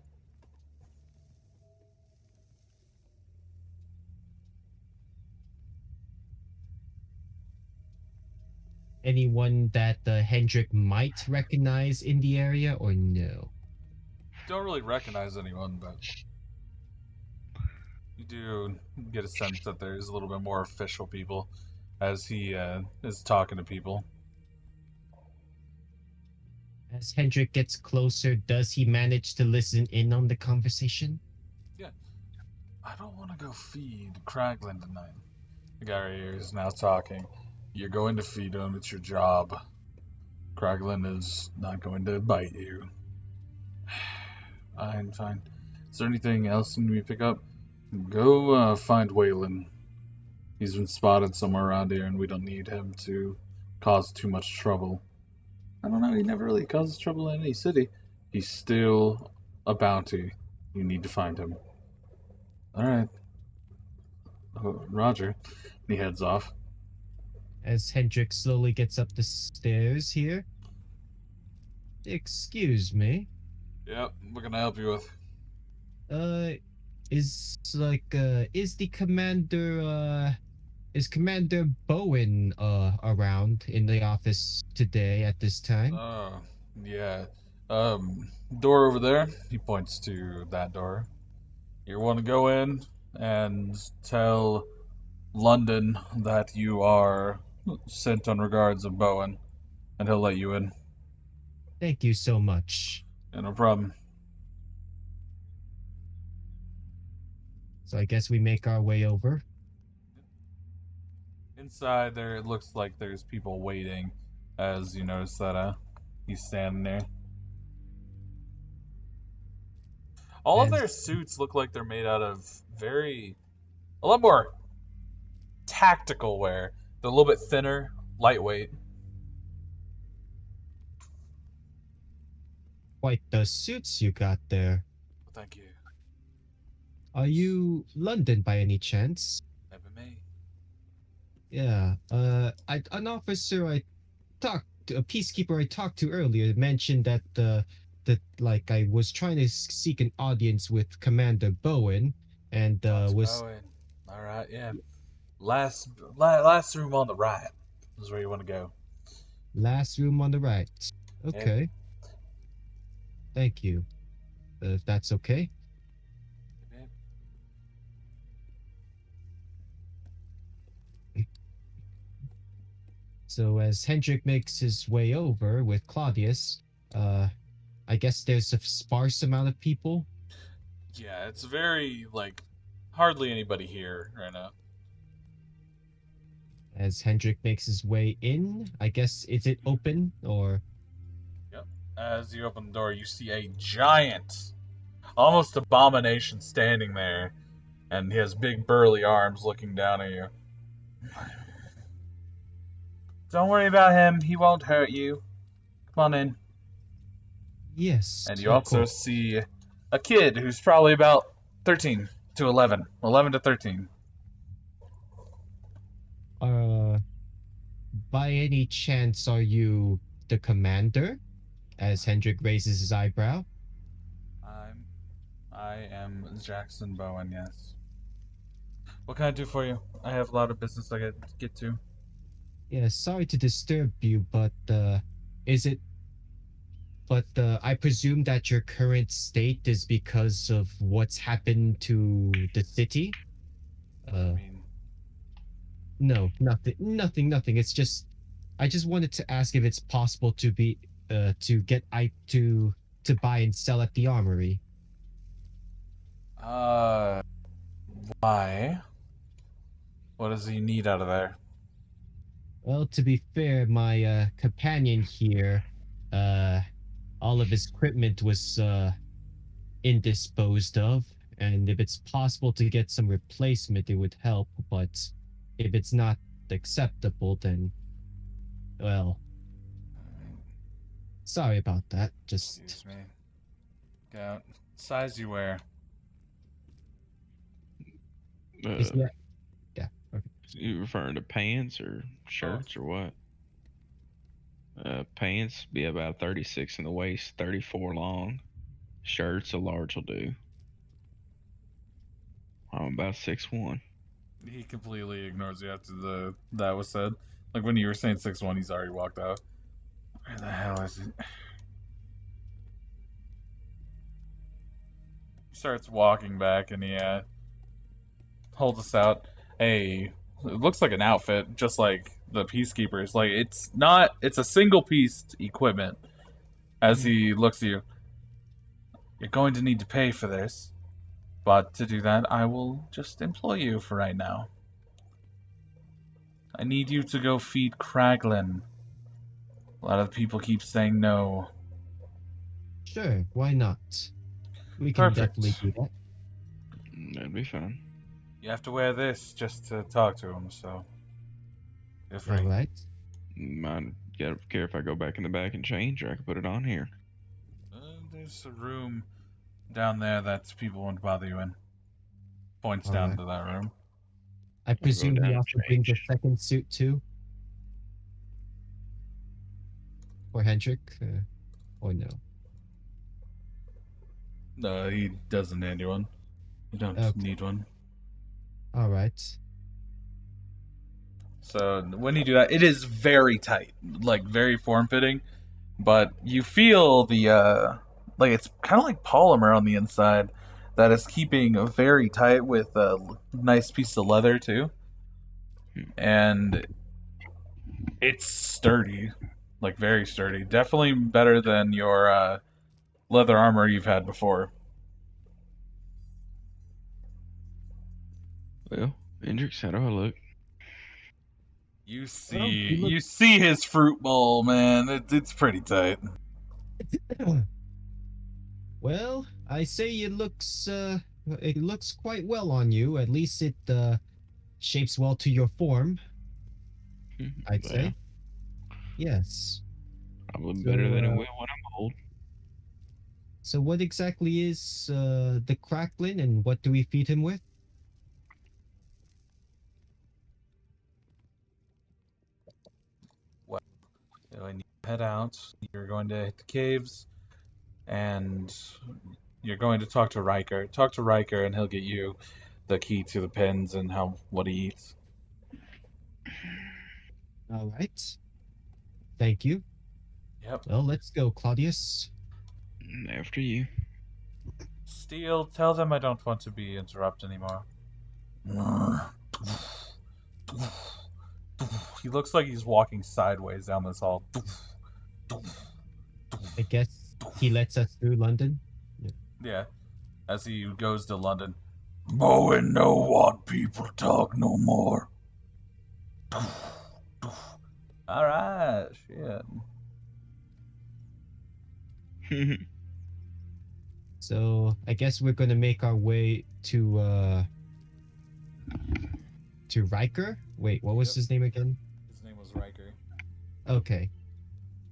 Anyone that Hendrik might recognize in the area, or no? Don't really recognize anyone, but you do get a sense that there's a little bit more official people as he is talking to people. As Hendrik gets closer, does he manage to listen in on the conversation? I don't want to go feed Kraglin tonight. The guy right here is now talking. You're going to feed him. It's your job. Kraglin is not going to bite you. I'm fine. Is there anything else you need me to pick up? Go find Waylon. He's been spotted somewhere around here, and we don't need him to cause too much trouble. I don't know. He never really causes trouble in any city. He's still a bounty. You need to find him. All right. Oh, Roger. He heads off. As Hendrik slowly gets up the stairs here. Excuse me. Yep, what can I help you with? Is the commander, is Commander Bowen, around in the office today at this time? Oh, yeah. Door over there. He points to that door. You want to go in and tell London that you are sent on regards of Bowen, and he'll let you in. Thank you so much. Yeah, no problem. So I guess we make our way over. Inside there, it looks like there's people waiting, as you notice that he's standing there. All of their suits look like they're made out of a lot more tactical wear. They're a little bit thinner, lightweight. Quite the suits you got there. Thank you. Are you London by any chance? Never me. Yeah. An officer a peacekeeper I talked to earlier mentioned that like I was trying to seek an audience with Commander Bowen, and was Owen. All right, yeah. Last room on the right is where you want to go. last room on the right. Okay. Thank you. If that's okay. Yep. So as Hendrik makes his way over with Claudius, I guess there's a sparse amount of people. Yeah, it's very like hardly anybody here right now. As Hendrik makes his way in, I guess, is it open or? Yep. As you open the door, you see a giant, almost abomination standing there, and he has big burly arms looking down at you. Don't worry about him. He won't hurt you. Come on in. Yes. And you of also course. see a kid who's probably about 13 to 11. 11 to 13. By any chance, are you the commander? As Hendrik raises his eyebrow. I am Jackson Bowen, yes. What can I do for you? I have a lot of business I get to. Yeah, sorry to disturb you, but is it? But I presume that your current state is because of what's happened to the city. I mean, No, nothing. It's just, I just wanted to ask if it's possible to buy and sell at the armory. why? What does he need out of there? Well, to be fair, my companion here, all of his equipment was indisposed of, and if it's possible to get some replacement, it would help. But if it's not acceptable, then, well, sorry about that. Just Excuse me. What size you wear? is that? Yeah. Okay. You referring to pants or shirts or what? Pants be about 36 in the waist, 34 long. Shirts, a large will do. I'm about 6'1". He completely ignores you after that was said. Like when you were saying 6'1", he's already walked out. Where the hell is it? He starts walking back and he holds us out. Hey, it looks like an outfit, just like the peacekeepers. Like it's a single piece equipment. As he looks at you, you're going to need to pay for this, but to do that, I will just employ you for right now. I need you to go feed Kraglin. A lot of people keep saying no. Sure, why not? We can Perfect. definitely do that. That'd be fine. You have to wear this just to talk to him, so feel free. All right. Mind care if I go back in the back and change, or I can put it on here. There's a room down there that people won't bother you in. Points All down right. to that room. I presume down he and also brings a change. second suit too? For Hendrik? Or no? No, he doesn't hand you one. You don't Okay. need one. Alright. So when you do that, it is very tight, like very form-fitting, but you feel the like it's kind of like polymer on the inside that is keeping very tight with a nice piece of leather too, and it's sturdy, like very sturdy. Definitely better than your leather armor you've had before. Well, Hendrix, how do I look? You Well, you look- you see his fruit bowl, man. It's pretty tight. Well, I say it looks quite well on you. At least it shapes well to your form, I'd Well, say. Yes. probably So, better than it will when I'm old. So what exactly is the Cracklin, and what do we feed him with? So when you head out, you're going to hit the caves, and you're going to talk to Riker. Talk to Riker, and he'll get you the key to the pens and what he eats. All right. Thank you. Yep. Well, let's go, Claudius. After you. Steele, tell them I don't want to be interrupted anymore. He looks like he's walking sideways down this hall. I guess he lets us through London. Yeah, as he goes to London. Bowen no want people talk no more. Alright, shit. So I guess we're gonna make our way to Riker. Wait, what was Yep. his name again? His name was Riker. Okay.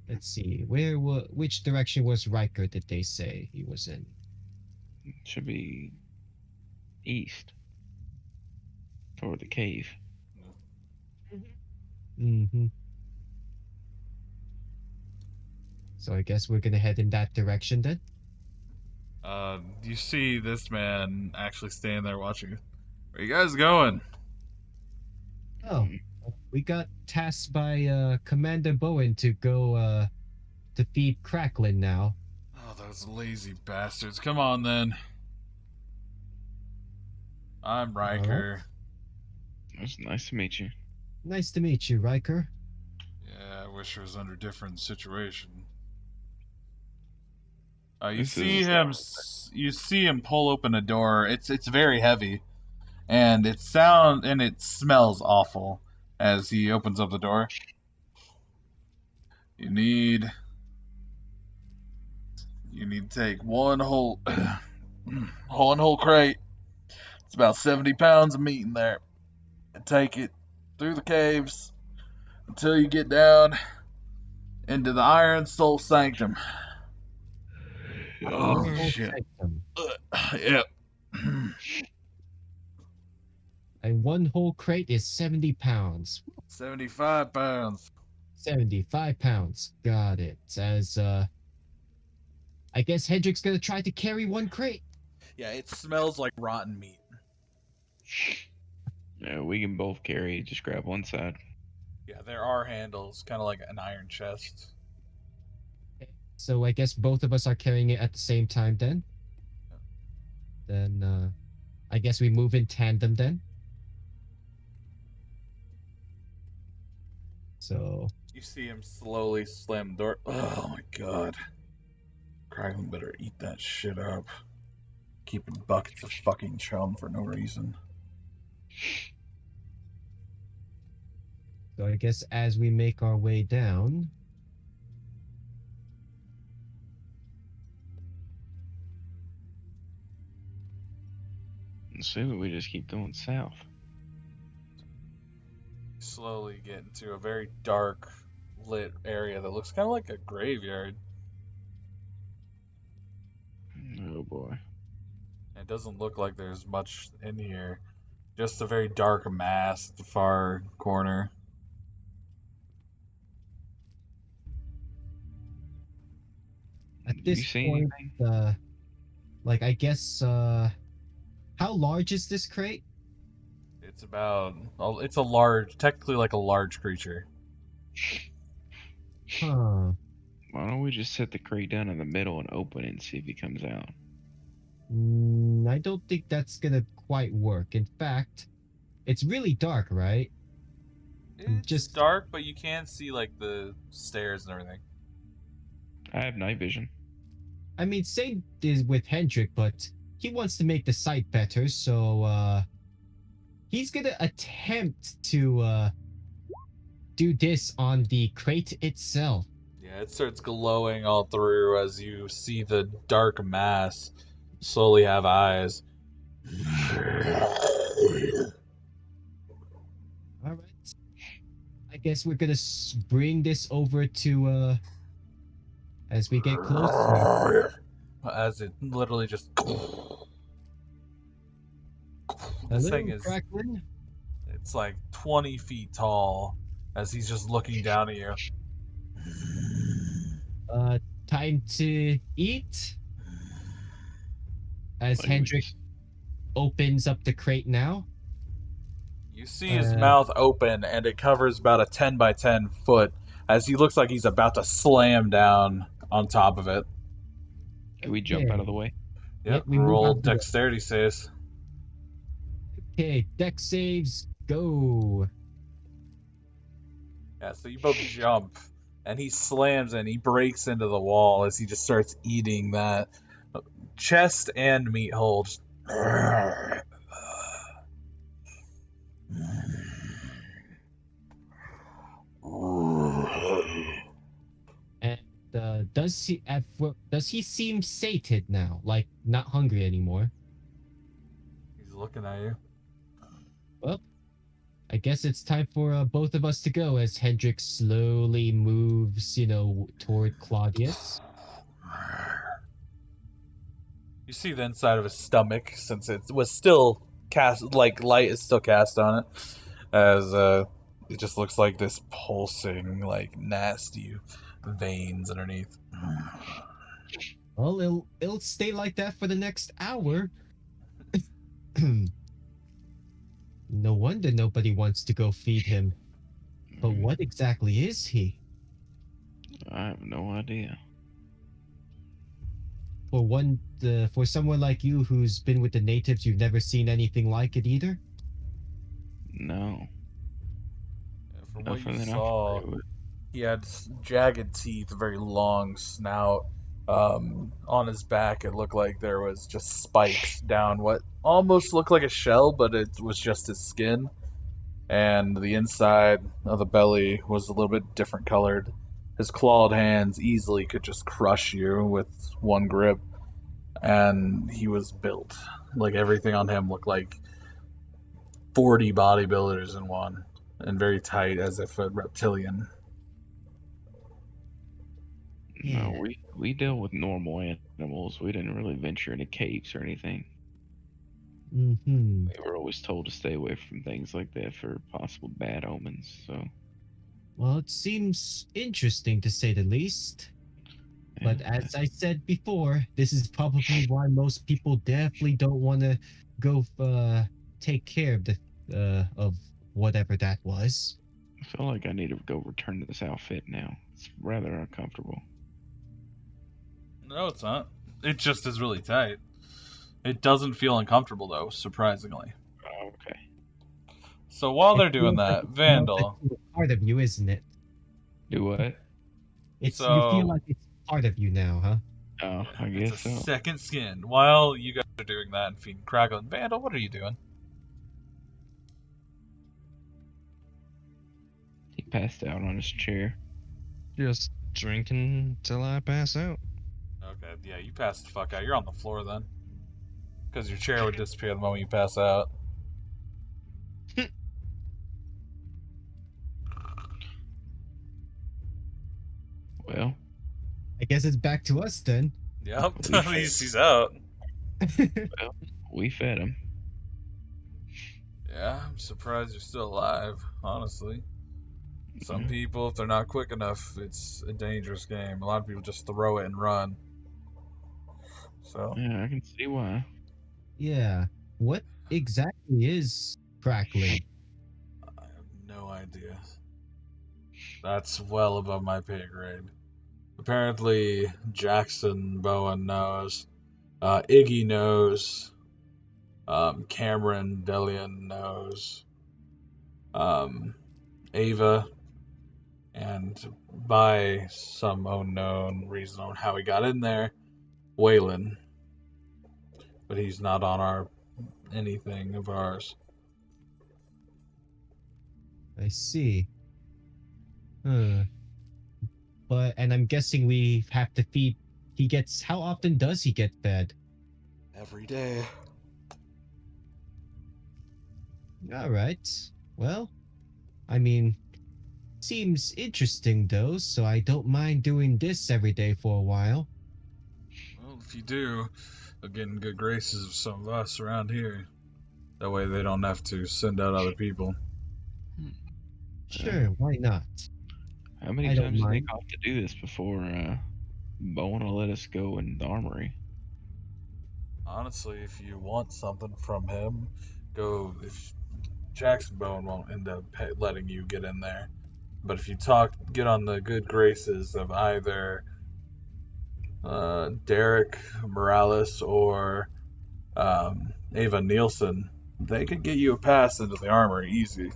Let's see. Which direction was Riker, did they say he was in? Should be east. Toward the cave. Mm-hmm. So I guess we're gonna head in that direction then. You see this man actually standing there watching. Where you guys going? Oh, we got tasked by Commander Bowen to go to feed Cracklin now. Oh, those lazy bastards. Come on then. I'm Riker. It's nice to meet you. Nice to meet you, Riker. Yeah, I wish it was under a different situation. You This see is- him. You see him pull open a door. It's very heavy, and it smells awful as he opens up the door. You need to take one whole crate. It's about 70 pounds of meat in there, and take it through the caves until you get down into the Iron Soul Sanctum. Oh, shit. Sanctum. Yep. And one whole crate is 70 pounds. 75 pounds. 75 pounds. Got it. As I guess Hendrik's gonna try to carry one crate. Yeah, it smells like rotten meat. Yeah, we can both carry. Just grab one side. Yeah, there are handles, kind of like an iron chest. So I guess both of us are carrying it at the same time then. Then I guess we move in tandem then. So You see him slowly slam the door. Oh my god. Kraken better eat that shit up. Keeping buckets of fucking chum for no reason. I guess as we make our way down. Assuming we just keep going south. Slowly get into a very dark lit area that looks kind of like a graveyard. Oh boy. It doesn't look like there's much in here. Just a very dark mass at the far corner. At You this see point, anything? like I guess how large is this crate? It's about. It's a large, technically like a large creature. Huh. Why don't we just set the crate down in the middle and open it and see if he comes out? I don't think that's gonna quite work. In fact, it's really dark, right? It's Just- dark, but you can see like the stairs and everything. I have night vision. I mean, same is with Hendrik, but he wants to make the site better, so he's gonna attempt to do this on the crate itself. Yeah, it starts glowing all through as you see the dark mass slowly have eyes. All right. I guess we're gonna bring this over to as we get closer. as it literally just. This Hello, thing is. Crackling. It's like 20 feet tall as he's just looking down at you. Time to eat. As Like, we Hendrik just- opens up the crate now. You see his mouth open, and it covers about a 10 by 10 foot as he looks like he's about to slam down on top of it. Can we jump out of the way? Yep, we move roll out the way. dexterity saves. Okay, deck saves, go. Yeah, so you both jump, and he slams and he breaks into the wall as he just starts eating that chest and meat hole. Just... And does he seem sated now? Like not hungry anymore? He's looking at you. Well, I guess it's time for both of us to go as Hendrik slowly moves, toward Claudius. You see the inside of his stomach, since it was still cast, like light is still cast on it, as it just looks like this pulsing, like nasty veins underneath. Well, it'll stay like that for the next hour. No wonder nobody wants to go feed him. But what exactly is he? I have no idea. For someone like you who's been with the natives, you've never seen anything like it either? No. From what Nothing you that I'm saw, familiar with. he had jagged teeth, a very long snout. On his back, it looked like there was just spikes down what almost looked like a shell, but it was just his skin. And the inside of the belly was a little bit different colored. His clawed hands easily could just crush you with one grip. And he was built. Like everything on him looked like 40 bodybuilders in one. And very tight, as if a reptilian. No, we deal with normal animals. We didn't really venture into caves or anything. Mm-hmm. We were always told to stay away from things like that for possible bad omens. So, Well, it seems interesting to say the least. But yeah. as I said before, this is probably why most people definitely don't want to go take care of of whatever that was. I feel like I need to go return to this outfit now. It's rather uncomfortable. No, it's not. It just is really tight. It doesn't feel uncomfortable, though, surprisingly. Oh, okay. So while they're It doing feels like that, it's Vandal. part of you, isn't it? Do what? You So- feel like it's part of you now, huh? Oh, I It's guess a so. second skin. While you guys are doing that and feeding Crackle and Vandal, what are you doing? He passed out on his chair. Just drinking till I pass out. Okay, yeah, you passed the fuck out. You're on the floor then. Because your chair would disappear the moment you pass out. Well, I guess it's back to us then. Yep, at least he's out. we fed him. Yeah, I'm surprised you're still alive, honestly. Some Mhm. people, if they're not quick enough, it's a dangerous game. A lot of people just throw it and run. So, Yeah, I can see why. Yeah. What exactly is crackling? I have no idea. That's well above my pay grade. Apparently, Jackson Bowen knows. Iggy knows. Cameron Delian knows. Ava. And by some unknown reason on how he got in there, Waylon. But he's not on anything of ours. I see. And I'm guessing we have to feed. How often does he get fed? Every day. All right. Well, I mean, seems interesting though, so I don't mind doing this every day for a while. Well, if you do, they'll get in good graces of some of us around here. That way they don't have to send out other people. Sure, why not? How many I don't times do they mind. have to do this before Bowen will let us go in the armory? Honestly, if you want something from him, go. If Jackson Bowen won't end up letting you get in there, but if you get on the good graces of either Derek Morales or Ava Nielsen, they could get you a pass into the armory easy.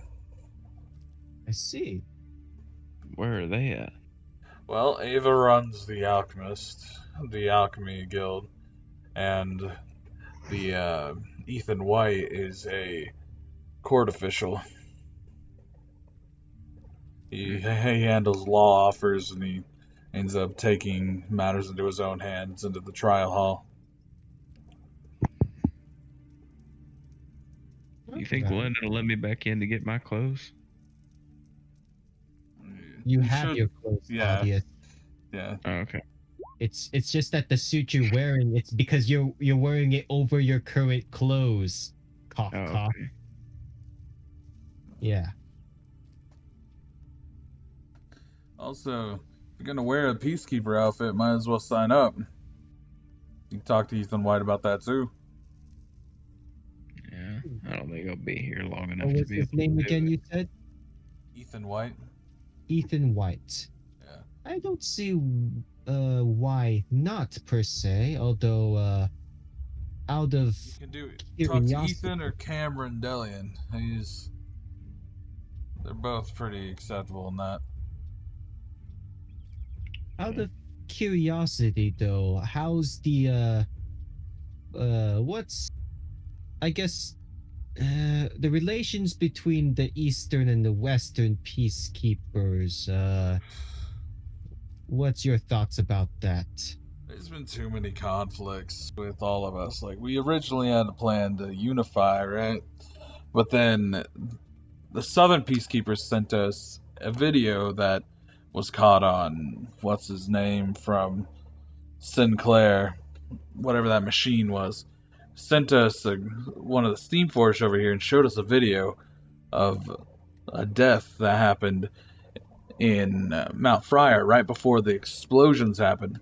I see. Where are they at? Well, Ava runs the Alchemy Guild, and the Ethan White is a court official. He handles law offers, and he ends up taking matters into his own hands into the trial hall. You think Okay. London will let me back in to get my clothes? You have should- your clothes, yeah. Claudius. Yeah. Oh, okay. It's just that the suit you're wearing, it's because you're wearing it over your current clothes. Cough, Oh, cough. okay. Yeah. Also, if you're gonna wear a peacekeeper outfit, might as well sign up. You can talk to Ethan White about that too. Yeah, I don't think I'll be here long enough What to was be his able name to do again? it. You said Ethan White. Ethan White. Yeah. I don't see why not per se. Although out of You can talk to curiosity, Ethan or Cameron Delian. They're both pretty acceptable in that. out of curiosity though, how's the what's I guess the relations between the Eastern and the Western peacekeepers, what's your thoughts about that? There's been too many conflicts with all of us. Like, we originally had a plan to unify, right? But then the Southern Peacekeepers sent us a video that was caught on, what's his name, from Sinclair, whatever that machine was. Sent us one of the Steamforged over here and showed us a video of a death that happened in Mount Fryer right before the explosions happened.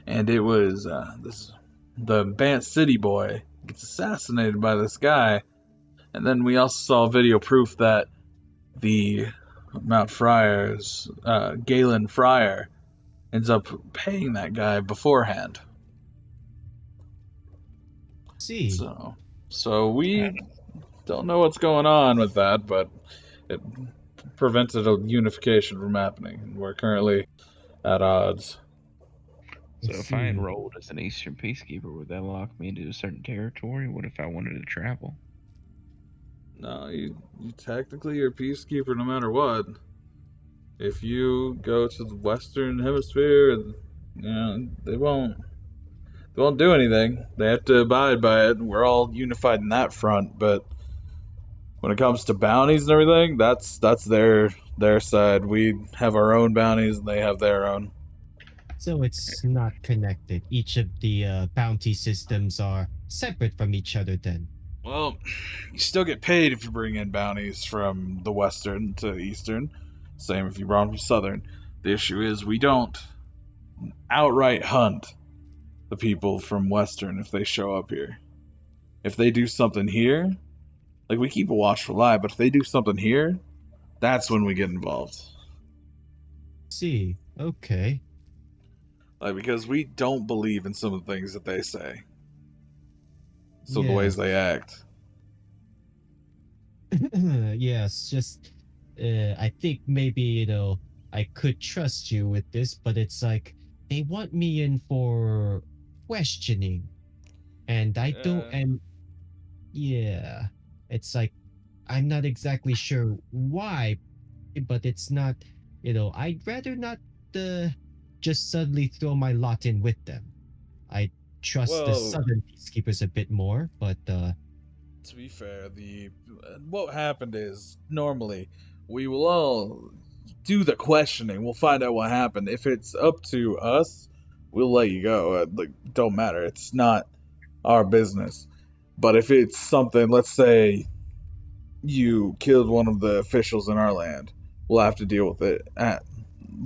And it was the Bant City boy gets assassinated by this guy. And then we also saw video proof that the Mount Fryer's Galen Fryer ends up paying that guy beforehand. See, So we don't know what's going on with that, but it prevented a unification from happening. We're currently at odds. So if I enrolled as an Eastern Peacekeeper, would that lock me into a certain territory? What if I wanted to travel? No, you technically are a peacekeeper no matter what. If you go to the Western Hemisphere, they won't do anything. They have to abide by it. We're all unified in that front, but when it comes to bounties and everything, that's their side. We have our own bounties and they have their own. so it's not connected. Each of the bounty systems are separate from each other then. Well, you still get paid if you bring in bounties from the Western to Eastern. Same if you brought them from Southern. The issue is we don't outright hunt the people from Western if they show up here. If they do something here, like, we keep a watchful eye, but if they do something here, that's when we get involved. See, okay. Like, because we don't believe in some of the things that they say. So the Yeah. ways they act. Yes, just I think maybe I could trust you with this, but it's like they want me in for questioning, and I don't. Yeah. And yeah, it's like I'm not exactly sure why, but it's not. I'd rather not just suddenly throw my lot in with them. I trust the Well- Southern peacekeepers a bit more, but To be fair, what happened is, normally we will all do the questioning. We'll find out what happened. If it's up to us, we'll let you go. Like, don't matter. It's not our business. But if it's something, let's say you killed one of the officials in our land, we'll have to deal with it at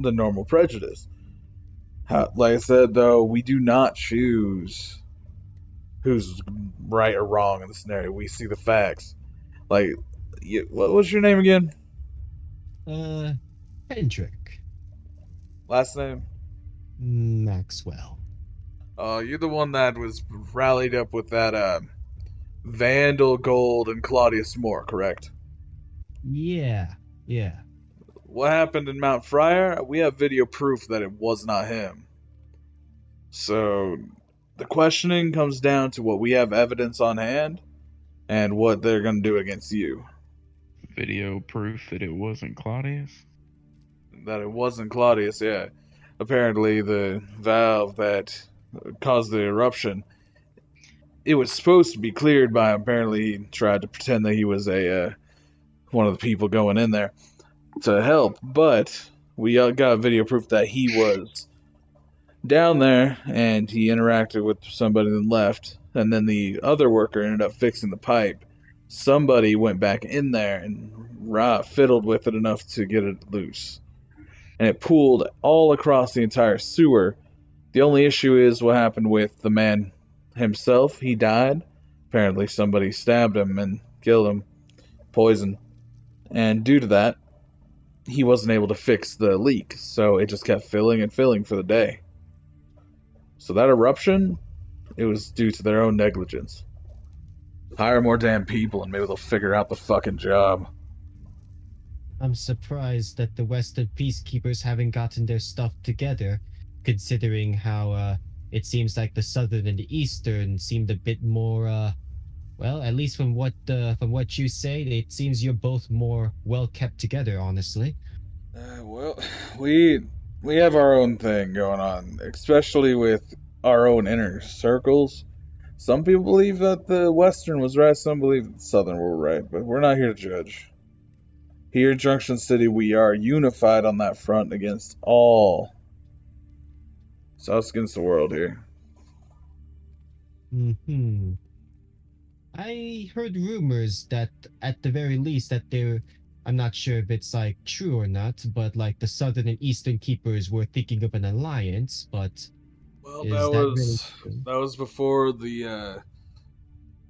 the normal prejudice. Like I said, though, we do not choose who's right or wrong in the scenario. We see the facts. Like, what was your name again? Hendrik. Last name? Maxwell. You're the one that was rallied up with that Vandal, Gold, and Claudius Moore, correct? Yeah. What happened in Mount Friar? We have video proof that it was not him. So, the questioning comes down to what we have evidence on hand and what they're going to do against you. Video proof that it wasn't Claudius? That it wasn't Claudius, yeah. Apparently, the valve that caused the eruption, it was supposed to be cleared by, apparently he tried to pretend that he was one of the people going in there to help, but we got video proof that he was down there and he interacted with somebody and left, and then the other worker ended up fixing the pipe. Somebody went back in there and fiddled with it enough to get it loose, and it pooled all across the entire sewer. The only issue is what happened with the man himself. He died. Apparently somebody stabbed him and killed him, poison, and due to that he wasn't able to fix the leak, so it just kept filling and filling for the day. So that eruption, it was due to their own negligence. Hire more damn people and maybe they'll figure out the fucking job. I'm surprised that the Western peacekeepers haven't gotten their stuff together, considering how it seems like the Southern and the Eastern seemed a bit more well, at least from what you say, it seems you're both more well kept together, honestly. Well, we have our own thing going on, especially with our own inner circles. Some people believe that the Western was right, some believe that the Southern were right, but we're not here to judge. Here in Junction City, we are unified on that front against all. So us against the world here. I heard rumors that, at the very least, that I'm not sure if it's like true or not, but like the Southern and Eastern Keepers were thinking of an alliance, but Well, that was before the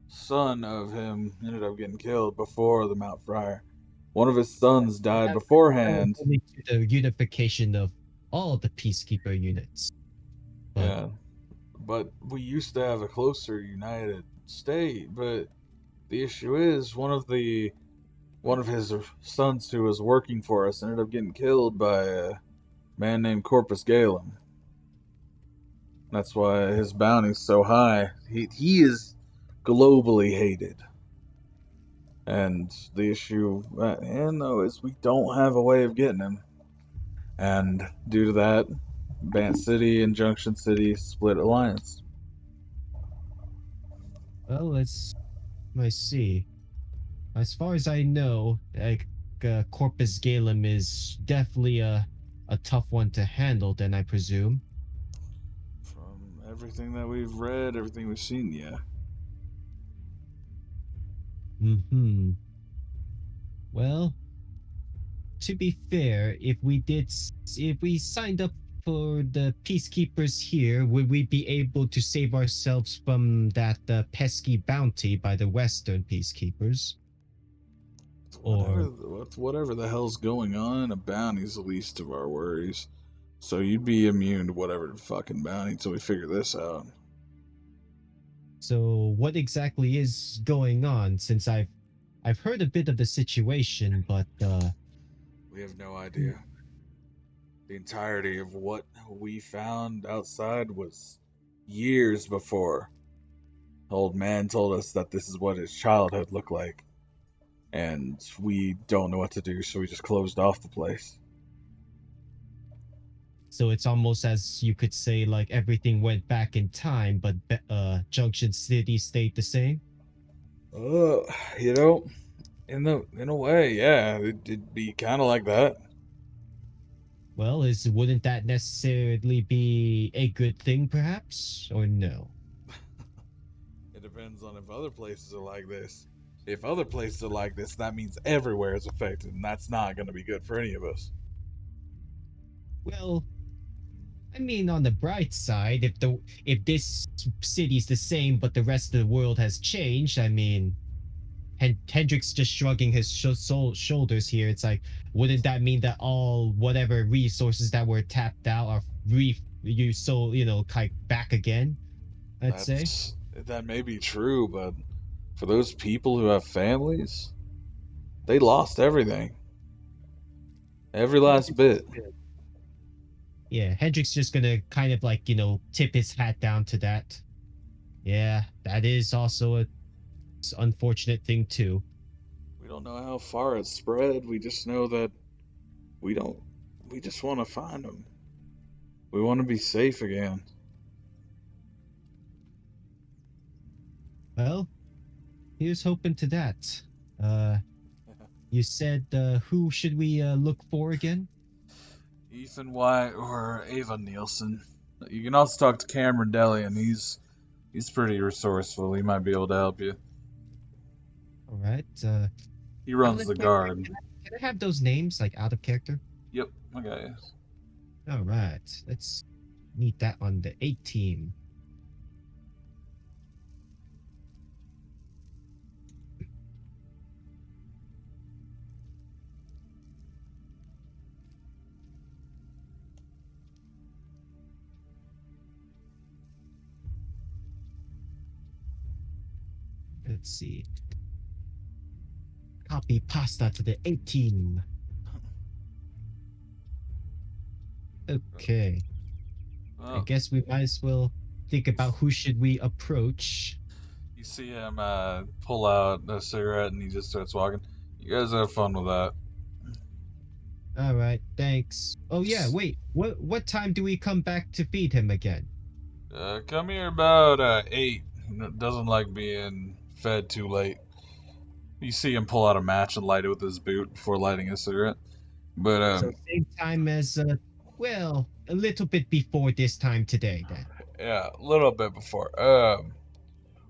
son of him ended up getting killed before the Mount Friar. One of his sons died beforehand. To the unification of all the peacekeeper units. Yeah, but we used to have a closer united state. But the issue is one of his sons who was working for us ended up getting killed by a man named Corpus Galem. That's why his bounty's so high. He is globally hated. And the issue at hand, though, is we don't have a way of getting him. And due to that, Bant City and Junction City split alliance. Well, I see. As far as I know, like Corpus Galem is definitely a tough one to handle, then I presume. From everything that we've read, everything we've seen, yeah. Well, to be fair, if we signed up for the peacekeepers here, would we be able to save ourselves from that pesky bounty by the Western peacekeepers? Whatever the hell's going on, a bounty's the least of our worries. So you'd be immune to whatever fucking bounty until we figure this out. So what exactly is going on? Since I've heard a bit of the situation, but we have no idea. The entirety of what we found outside was years before. The old man told us that this is what his childhood looked like. And we don't know what to do, so we just closed off the place. So it's almost as you could say like everything went back in time, but Junction City stayed the same? You know, in a way, yeah, it'd be kind of like that. Well, wouldn't that necessarily be a good thing, perhaps, or no? It depends on if other places are like this. If other places are like this, that means everywhere is affected, and that's not going to be good for any of us. Well, I mean, on the bright side, if this city's the same but the rest of the world has changed, I mean, Hendrik's just shrugging his shoulders here. It's like, wouldn't that mean that all whatever resources that were tapped out are back again? I'd say. That may be true, but for those people who have families, they lost everything. Every last bit. Yeah, Hendrik's just gonna kind of like, tip his hat down to that. Yeah, that is also a unfortunate thing too. We don't know how far it's spread. We just know that we just want to find them. We want to be safe again. Well, here's hoping to that. You said, who should we look for again? Ethan White or Ava Nielsen. You can also talk to Cameron Delian. He's pretty resourceful. He might be able to help you. All right. He runs the guard. Can I have those names, like, out of character? Yep, I got you. All right. Let's meet that on the 8 team. Let's see. Copy pasta to the 18. Okay. Well, I guess we might as well think about who should we approach. you see him pull out a cigarette and he just starts walking. You guys have fun with that. All right, thanks. Oh yeah, wait. What time do we come back to feed him again? Come here about 8. He doesn't like being fed too late. You see him pull out a match and light it with his boot before lighting a cigarette. But So same time as well, a little bit before this time today then. yeah, a little bit before.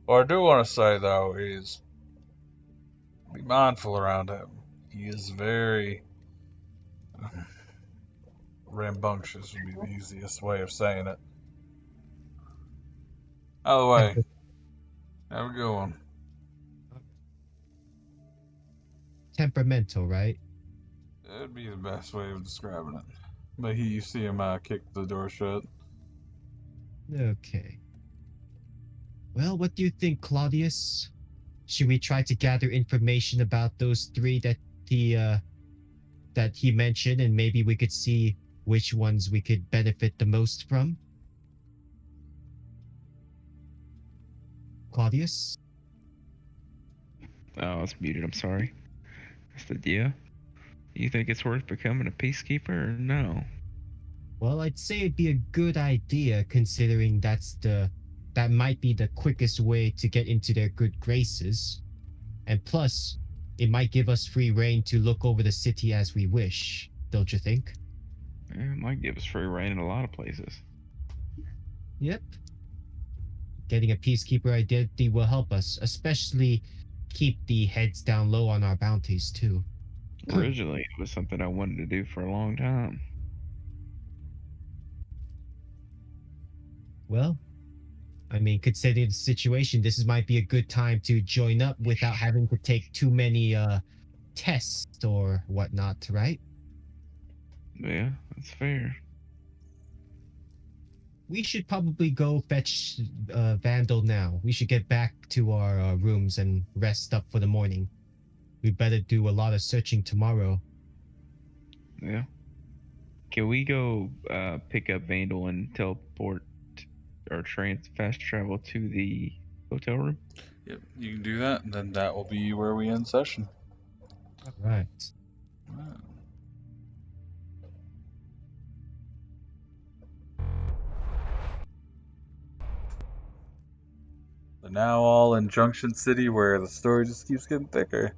What I do want to say though is be mindful around him. He is very rambunctious would be the easiest way of saying it. By the way, have a good one. Temperamental, right? That'd be the best way of describing it. But you see him kick the door shut. Okay. Well, what do you think, Claudius? Should we try to gather information about those 3 that he mentioned, and maybe we could see which ones we could benefit the most from? Claudius? Oh, I was muted. I'm sorry. I said, yeah. You think it's worth becoming a peacekeeper or no? Well, I'd say it'd be a good idea, considering that might be the quickest way to get into their good graces. And plus, it might give us free reign to look over the city as we wish, don't you think? Yeah, it might give us free reign in a lot of places. Yep. Getting a peacekeeper identity will help us, especially keep the heads down low on our bounties, too. Originally, it was something I wanted to do for a long time. Well, I mean, considering the situation, this might be a good time to join up without having to take too many tests or whatnot, right? Yeah, that's fair. We should probably go fetch Vandal now. We should get back to our rooms and rest up for the morning. We better do a lot of searching tomorrow. Yeah. Can we go pick up Vandal and teleport or fast travel to the hotel room? Yep, you can do that, and then that will be where we end session. All right. They're now all in Junction City, where the story just keeps getting thicker.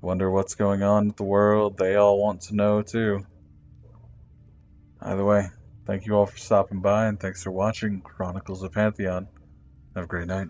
Wonder what's going on with the world. They all want to know too. Either way, thank you all for stopping by, and thanks for watching Chronicles of Pantheon. Have a great night.